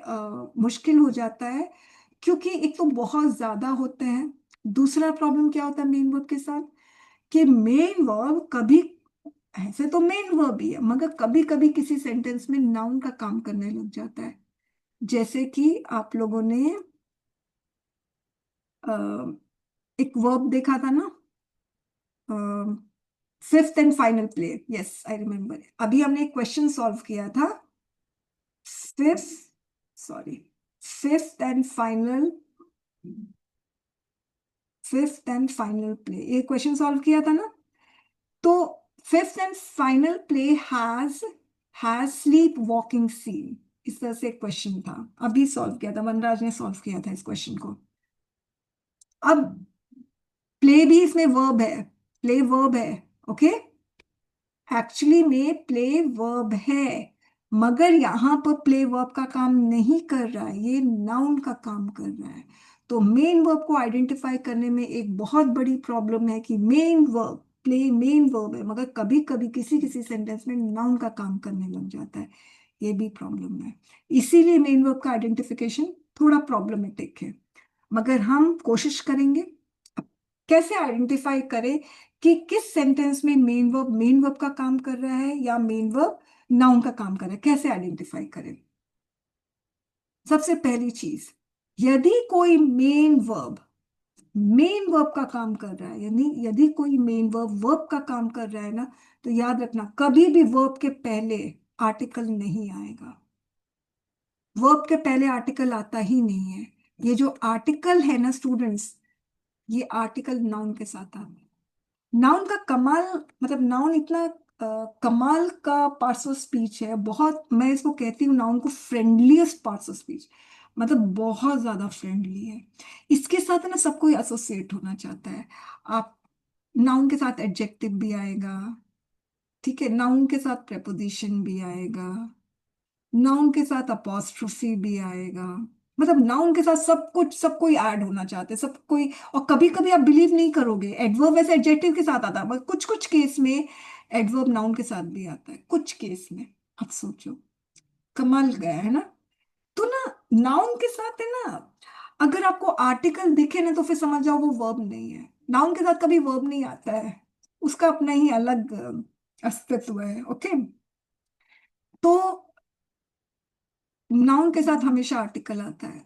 मुश्किल हो जाता है क्योंकि एक तो बहुत ज्यादा होते हैं, दूसरा प्रॉब्लम क्या होता है मेन वर्ब के साथ कि मेन वर्ब कभी, ऐसे तो मेन वर्ब ही है मगर कभी कभी किसी सेंटेंस में नाउन का काम करने लग जाता है। जैसे कि आप लोगों ने अ, एक वर्ब देखा था ना, fifth and final play, yes I remember, अभी हमने एक क्वेश्चन सॉल्व किया था, fifth, sorry, fifth and final, fifth and final play, ये क्वेश्चन सॉल्व किया था ना। तो fifth and final play has sleep walking scene, इस तरह से एक क्वेश्चन था, अभी सॉल्व किया था, वनराज ने सॉल्व किया था इस क्वेश्चन को। अब प्ले भी इसमें वर्ब है, प्ले वर्ब है, ओके, एक्चुअली में प्ले वर्ब है, मगर यहाँ पर प्ले वर्ब का काम नहीं कर रहा है, ये नाउन का काम कर रहा है। तो मेन वर्ब को आइडेंटिफाई करने में एक बहुत बड़ी प्रॉब्लम है कि main verb, play main verb है मगर कभी कभी किसी किसी सेंटेंस में नाउन का काम करने लग जाता है, ये भी प्रॉब्लम है। इसीलिए मेन वर्ब का आइडेंटिफिकेशन थोड़ा प्रॉब्लमेटिक है, मगर हम कोशिश करेंगे। अब कैसे आइडेंटिफाई करें कि किस सेंटेंस में मेन वर्ब का काम कर रहा है या मेन वर्ब नाउन का काम कर रहा है, कैसे आइडेंटिफाई करें? सबसे पहली चीज, यदि कोई मेन वर्ब का काम कर रहा है, यानी यदि कोई मेन वर्ब का काम कर रहा है ना, तो याद रखना कभी भी वर्ब के पहले आर्टिकल नहीं आएगा, वर्ब के पहले आर्टिकल आता ही नहीं है। ये जो आर्टिकल है ना स्टूडेंट्स, ये आर्टिकल नाउन के साथ आता है। नाउन का कमाल, मतलब नाउन इतना कमाल का पार्ट्स ऑफ स्पीच है, बहुत, मैं इसको कहती हूँ नाउन को फ्रेंडलीएस्ट पार्ट्स ऑफ स्पीच, मतलब बहुत ज्यादा फ्रेंडली है। इसके साथ ना सब कोई एसोसिएट होना चाहता है। आप नाउन के साथ एडजेक्टिव भी आएगा, ठीक है, नाउन के साथ प्रेपोजिशन भी आएगा, नाउन के साथ अपॉस्ट्रोफी भी आएगा, मतलब नाउन के साथ सब कोई ऐड होना चाहते हैं, सब कोई। और कभी कभी आप बिलीव नहीं करोगे, एडवर्ब वैसे एडजेक्टिव के साथ आता है, बस कुछ कुछ केस में एडवर्ब नाउन के साथ भी आता है, कुछ केस में। अब सोचो, कमाल गया है ना। तो ना, नाउन के साथ है ना, अगर आपको आर्टिकल दिखे ना तो फिर समझ जाओ वो वर्ब नहीं है। नाउन के साथ कभी वर्ब नहीं आता है, उसका अपना ही अलग अस्तित्व है। ओके, तो नाउन के साथ हमेशा आर्टिकल आता है।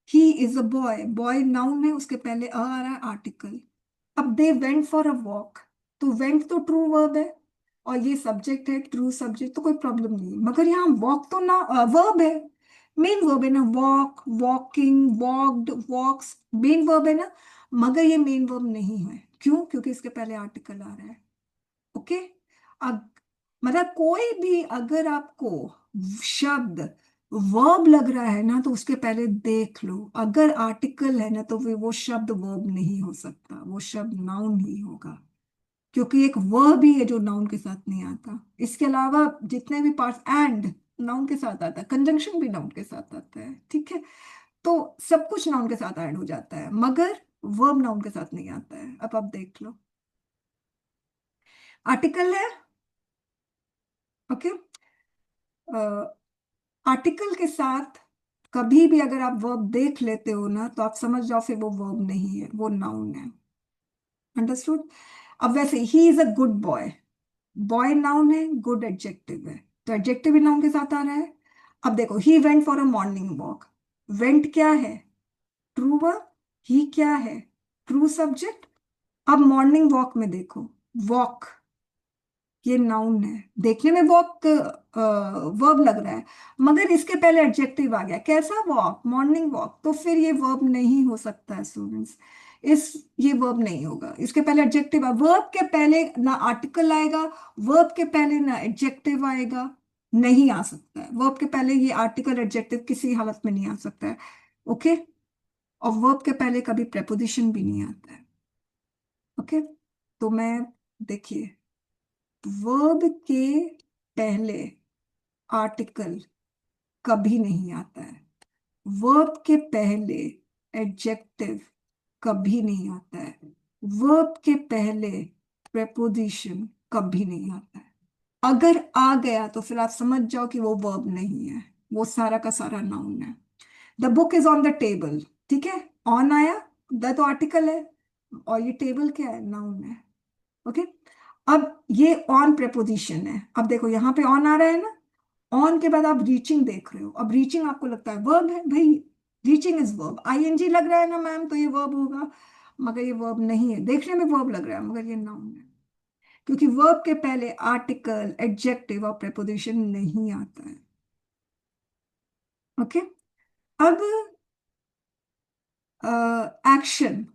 He is a boy, boy noun है, उसके पहले अ आ रहा है, आर्टिकल। अब they went for a walk, तो वेंट तो ट्रू वर्ब है, और ये सब्जेक्ट है, ट्रू सब्जेक्ट, तो कोई प्रॉब्लम नहीं है। मगर यहाँ वॉक तो ना वर्ब है, मेन वर्ब है ना, वॉक, वॉकिंग, वॉक्ड, वॉक्स, मेन वर्ब है ना। मगर ये मेन वर्ब नहीं है, क्यों? क्योंकि इसके पहले आर्टिकल आ रहा है। ओके, अब मतलब कोई भी अगर आपको शब्द वर्ब लग रहा है ना तो उसके पहले देख लो, अगर आर्टिकल है ना तो वो शब्द वर्ब नहीं हो सकता, वो शब्द नाउन ही होगा। क्योंकि एक वर्ब ही है जो नाउन के साथ नहीं आता। इसके अलावा जितने भी पार्ट्स, एंड नाउन के साथ आता है, कंजंक्शन भी नाउन के साथ आता है, ठीक है। तो सब कुछ नाउन के साथ ऐड हो जाता है, मगर वर्ब नाउन के साथ नहीं आता है। अब आप देख लो, आर्टिकल है। ओके, आर्टिकल के साथ कभी भी अगर आप वर्ब देख लेते हो ना तो आप समझ जाओ फिर वो वर्ब नहीं है, वो नाउन है। अंडरस्टूड? अब वैसे he is a good boy, boy noun है, गुड एडजेक्टिव है, तो एडजेक्टिव भी नाउन के साथ आ रहा है। अब देखो, he went for a morning walk, went क्या है? True verb. ही क्या है? True subject. अब मॉर्निंग वॉक में देखो, वॉक ये नाउन है, देखने में वॉक वर्ब लग रहा है, मगर इसके पहले एडजेक्टिव आ गया, कैसा? वॉक, मॉर्निंग वॉक, तो फिर ये वर्ब नहीं हो सकता है स्टूडेंट्स। ये वर्ब नहीं होगा, इसके पहले एडजेक्टिव। वर्ब के पहले ना आर्टिकल आएगा, वर्ब के पहले ना एडजेक्टिव आएगा, नहीं आ सकता है। वर्ब के पहले ये आर्टिकल एडजेक्टिव किसी हालत में नहीं आ सकता है। ओके, और वर्ब के पहले कभी प्रेपोजिशन भी नहीं आता है। ओके, तो मैं, देखिए, वर्ब के पहले आर्टिकल कभी नहीं आता है, वर्ब के पहले एडजेक्टिव कभी नहीं आता है, वर्ब के पहले प्रेपोजिशन कभी नहीं आता है। अगर आ गया तो फिर आप समझ जाओ कि वो वर्ब नहीं है, वो सारा का सारा नाउन है। The book is on the table, ठीक है, ऑन आया, द तो आर्टिकल है, और ये टेबल क्या है? नाउन है। ओके, अब ये ऑन प्रेपोजिशन है। अब देखो यहाँ पे ऑन आ रहा है ना, ऑन के बाद आप रीचिंग देख रहे हो, अब रीचिंग आपको लगता है वर्ब है भाई, रीचिंग इज वर्ब, आईएनजी लग रहा है ना मैम तो ये वर्ब होगा, मगर ये वर्ब नहीं है। देखने में वर्ब लग रहा है मगर ये नाउन है, क्योंकि वर्ब के पहले आर्टिकल, एडजेक्टिव और प्रेपोजिशन नहीं आता है। ओके, अब एक्शन।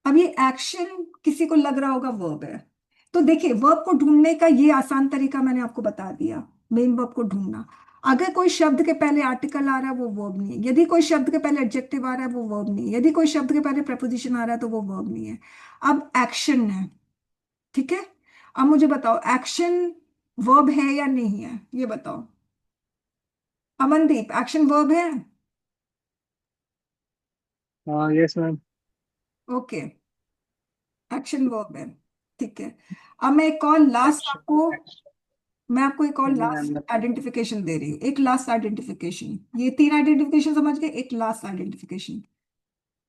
अब ये एक्शन किसी को लग रहा होगा वर्ब है, तो देखिए वर्ब को ढूंढने का ये आसान तरीका मैंने आपको बता दिया, मेन वर्ब को ढूंढना। अगर कोई शब्द के पहले आर्टिकल आ रहा है वो वर्ब नहीं है, यदि कोई शब्द के पहले एडजेक्टिव आ रहा है वो वर्ब नहीं है, यदि कोई शब्द के पहले प्रपोजिशन आ रहा है तो वो वर्ब नहीं है। अब एक्शन है, ठीक है। अब मुझे बताओ, एक्शन वर्ब है या नहीं है, ये बताओ। अमनदीप, एक्शन वर्ब है? हाँ, yes ma'am. Okay, action verb है, ठीक है। अब मैं एक और लास्ट एक्शन। आपको, मैं आपको एक और जी मैम, लास्ट बताइए। आइडेंटिफिकेशन दे रही हूँ, एक लास्ट आइडेंटिफिकेशन। ये तीन आइडेंटिफिकेशन समझ गए, एक लास्ट आइडेंटिफिकेशन।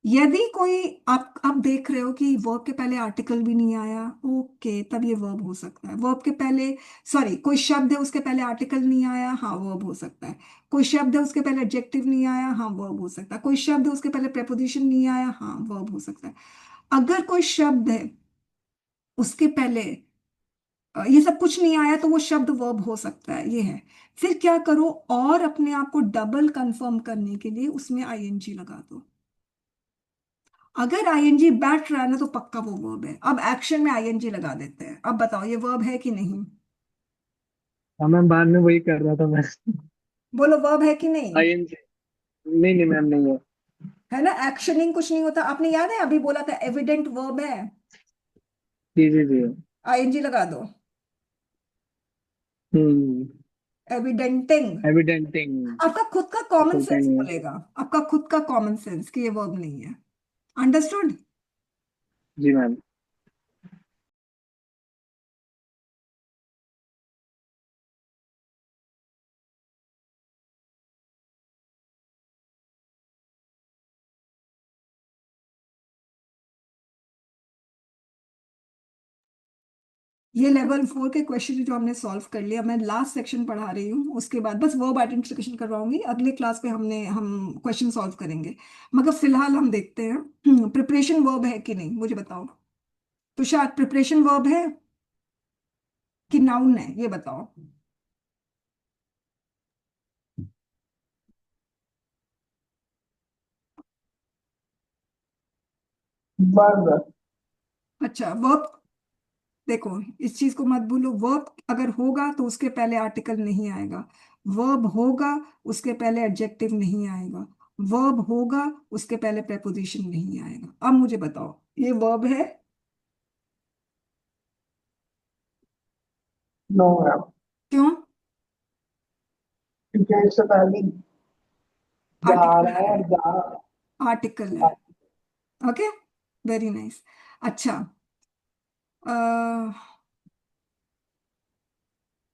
यदि कोई, आप देख रहे हो कि वर्ब के पहले आर्टिकल भी नहीं आया, ओके, तब ये वर्ब हो सकता है। वर्ब के पहले, सॉरी, कोई शब्द है उसके पहले आर्टिकल नहीं आया, हाँ वर्ब हो सकता है। कोई शब्द है उसके पहले एडजेक्टिव नहीं आया, हाँ वर्ब हो सकता है। कोई शब्द है उसके पहले प्रेपोजिशन नहीं आया, हाँ वर्ब हो सकता है। अगर कोई शब्द है उसके पहले ये सब कुछ नहीं आया तो वो शब्द वर्ब हो सकता है, ये है। फिर क्या करो, और अपने आप को डबल कंफर्म करने के लिए उसमें आईएनजी लगा दो। अगर आईएनजी बैठ रहा है ना तो पक्का वो वर्ब है। अब एक्शन में आईएनजी लगा देते हैं, अब बताओ ये वर्ब है कि नहीं? हाँ मैम, बाद में वही कर रहा था मैं। बोलो, वर्ब है कि नहीं? आईएनजी। नहीं नहीं मैम, नहीं है। है ना, एक्शनिंग कुछ नहीं होता। आपने याद है अभी बोला था एविडेंट वर्ब है, जी जी जी। आईएनजी लगा दो। हम्म। एविडेंटिंग, एविडेंटिंग। आपका खुद का कॉमन चलता ही सेंस नहीं है। बोलेगा, आपका खुद का कॉमन सेंस कि ये वर्ब नहीं है। अंडरस्टूड? जी मैम। ये लेवल 4 के क्वेश्चन जो हमने सॉल्व कर लिया, मैं लास्ट सेक्शन पढ़ा रही हूँ, उसके बाद बस वर्ब आइडेंटिफिकेशन करवाऊंगी, अगले क्लास पे हम क्वेश्चन सॉल्व करेंगे। मगर फिलहाल हम देखते हैं प्रिपरेशन वर्ब है कि नहीं, मुझे बताओ। तुषार, प्रिपरेशन वर्ब है कि नाउन है, ये बताओ। वर्ब। अच्छा, वर्ब, देखो इस चीज को मत भूलो, वर्ब अगर होगा तो उसके पहले आर्टिकल नहीं आएगा, वर्ब होगा उसके पहले एडजेक्टिव नहीं आएगा, वर्ब होगा उसके पहले प्रेपोजिशन नहीं आएगा। अब मुझे बताओ, ये वर्ब है? नो मैम, क्यों? क्योंकि इससे पहले जा आर्टिकल रहा है है, और जा। आर्टिकल है। Okay, very nice. अच्छा, अह,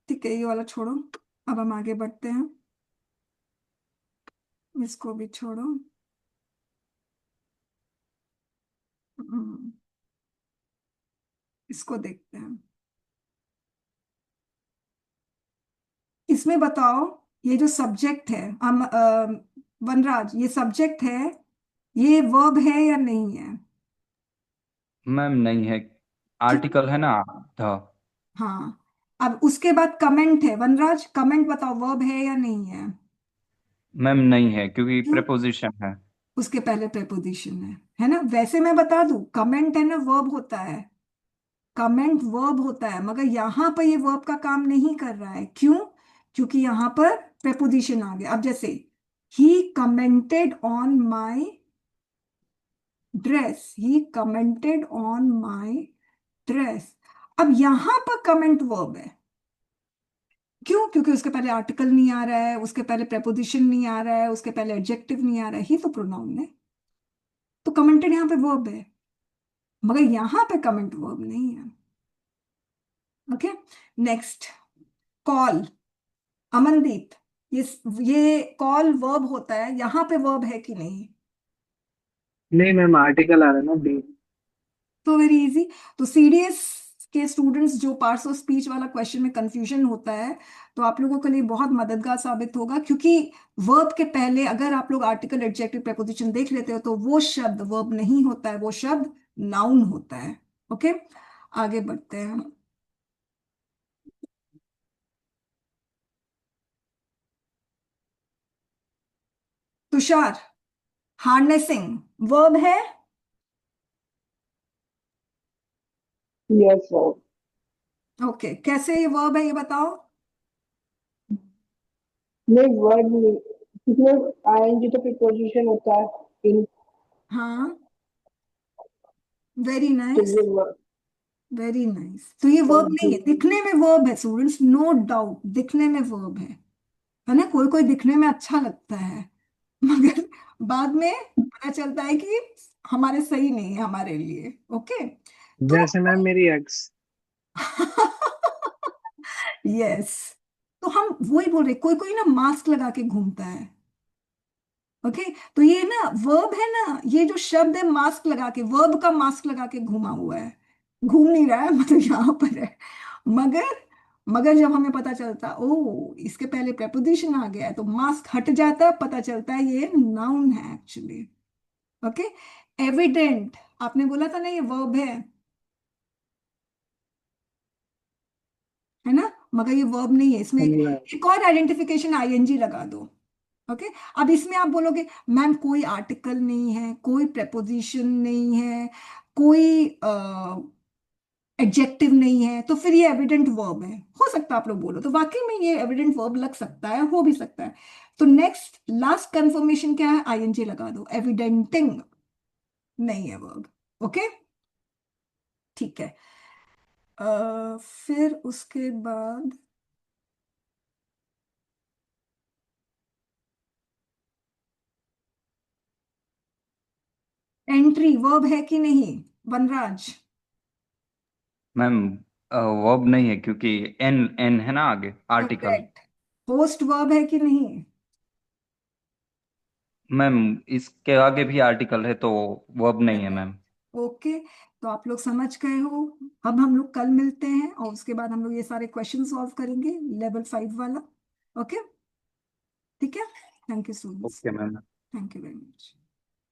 ठीक है, ये वाला छोड़ो, अब हम आगे बढ़ते हैं, इसको भी छोड़ो। हम्म, इसको देखते हैं। इसमें बताओ, ये जो सब्जेक्ट है, वनराज, ये सब्जेक्ट है, ये वर्ब है या नहीं है? मैम नहीं है, क्यों? आर्टिकल है ना द। हाँ, अब उसके बाद कमेंट है, वनराज कमेंट बताओ, वर्ब है या नहीं है? मैम नहीं है क्योंकि क्यों? प्रेपोजिशन है। उसके पहले प्रेपोजिशन है ना? वैसे मैं बता दूं, कमेंट है ना, वर्ब होता है, कमेंट वर्ब होता है, मगर यहाँ पर ये वर्ब का काम नहीं कर रहा है। क्यों? क्योंकि यहाँ पर प्रेपोजिशन आ गया। अब जैसे he commented on my dress, he commented on my dress, अब यहां पर कमेंट वर्ब है। क्यों? क्योंकि उसके पहले आर्टिकल नहीं आ रहा है, उसके पहले प्रेपोजिशन नहीं आ रहा है, उसके पहले एडजेक्टिव नहीं आ रहा है, ही तो प्रोनाउन है, तो कमेंटेड यहाँ पे वर्ब है, मगर यहां पे कमेंट वर्ब नहीं है। Okay, next, call. अमनदीप, ये ये कॉल वर्ब होता है, यहां पे वर्ब है कि नहीं? नहीं मैम, आर्टिकल आ रहा है ना, बी। तो वेरी इजी। तो सीडीएस के स्टूडेंट्स जो पार्ट्स ऑफ स्पीच वाला क्वेश्चन में कंफ्यूजन होता है, तो आप लोगों के लिए बहुत मददगार साबित होगा, क्योंकि वर्ब के पहले अगर आप लोग आर्टिकल एडजेक्टिव प्रेपोजिशन देख लेते हो तो वो शब्द वर्ब नहीं होता है, वो शब्द नाउन होता है। ओके, आगे बढ़ते हैं। तुषार, हार्नेसिंग वर्ब है? Yes sir. ओके, कैसे ये वर्ब है, ये बताओ। नहीं, वर्ड नहीं, इसमें आईएनजी तो प्रीपोजिशन होता है इन। हाँ, वेरी तो नाइस, ये वर्ड। Very nice. तो ये वर्ब नहीं है, दिखने में वर्ब है स्टूडेंट्स, नो डाउट, दिखने में वर्ब है ना? कोई कोई दिखने में अच्छा लगता है, मगर बाद में पता चलता है कि हमारे सही नहीं है हमारे लिए। ओके, तो जैसे मैम मेरी एक्स। यस, तो हम वही बोल रहे, कोई कोई ना मास्क लगा के घूमता है। ओके, तो ये ना वर्ब है ना, ये जो शब्द है मास्क लगा के, वर्ब का मास्क लगा के घूमा हुआ है, घूम नहीं रहा है, मतलब यहाँ पर है, मगर मगर जब हमें पता चलता, ओ इसके पहले प्रेपोजिशन आ गया है, तो मास्क हट जाता है, पता चलता है ये नाउन है एक्चुअली। ओके, एविडेंट, आपने बोला था ना ये वर्ब है ना, मगर ये वर्ब नहीं है, इसमें एक और आइडेंटिफिकेशन आईएनजी लगा दो। ओके, अब इसमें आप बोलोगे मैम कोई आर्टिकल नहीं है, कोई प्रेपोजिशन नहीं है, कोई एडजेक्टिव नहीं है, तो फिर ये एविडेंट वर्ब है, हो सकता है आप लोग बोलो, तो वाकई में ये एविडेंट वर्ब लग सकता है, हो भी सकता है। तो नेक्स्ट लास्ट कंफर्मेशन क्या है, आईएनजी लगा दो, एविडेंटिंग नहीं है वर्ब। ओके, ठीक है। फिर उसके बाद एंट्री वर्ब है कि नहीं वनराज? मैम वर्ब नहीं है क्योंकि एन एन है ना आगे आर्टिकल। करेक्ट। होस्ट वर्ब है कि नहीं? मैम इसके आगे भी आर्टिकल है तो वर्ब नहीं है मैम। ओके, तो आप लोग समझ गए हो। अब हम लोग कल मिलते हैं और उसके बाद हम लोग ये सारे क्वेश्चन सॉल्व करेंगे लेवल 5 वाला। ओके, ठीक है। Thank you so much. Okay ma'am. Thank you very much.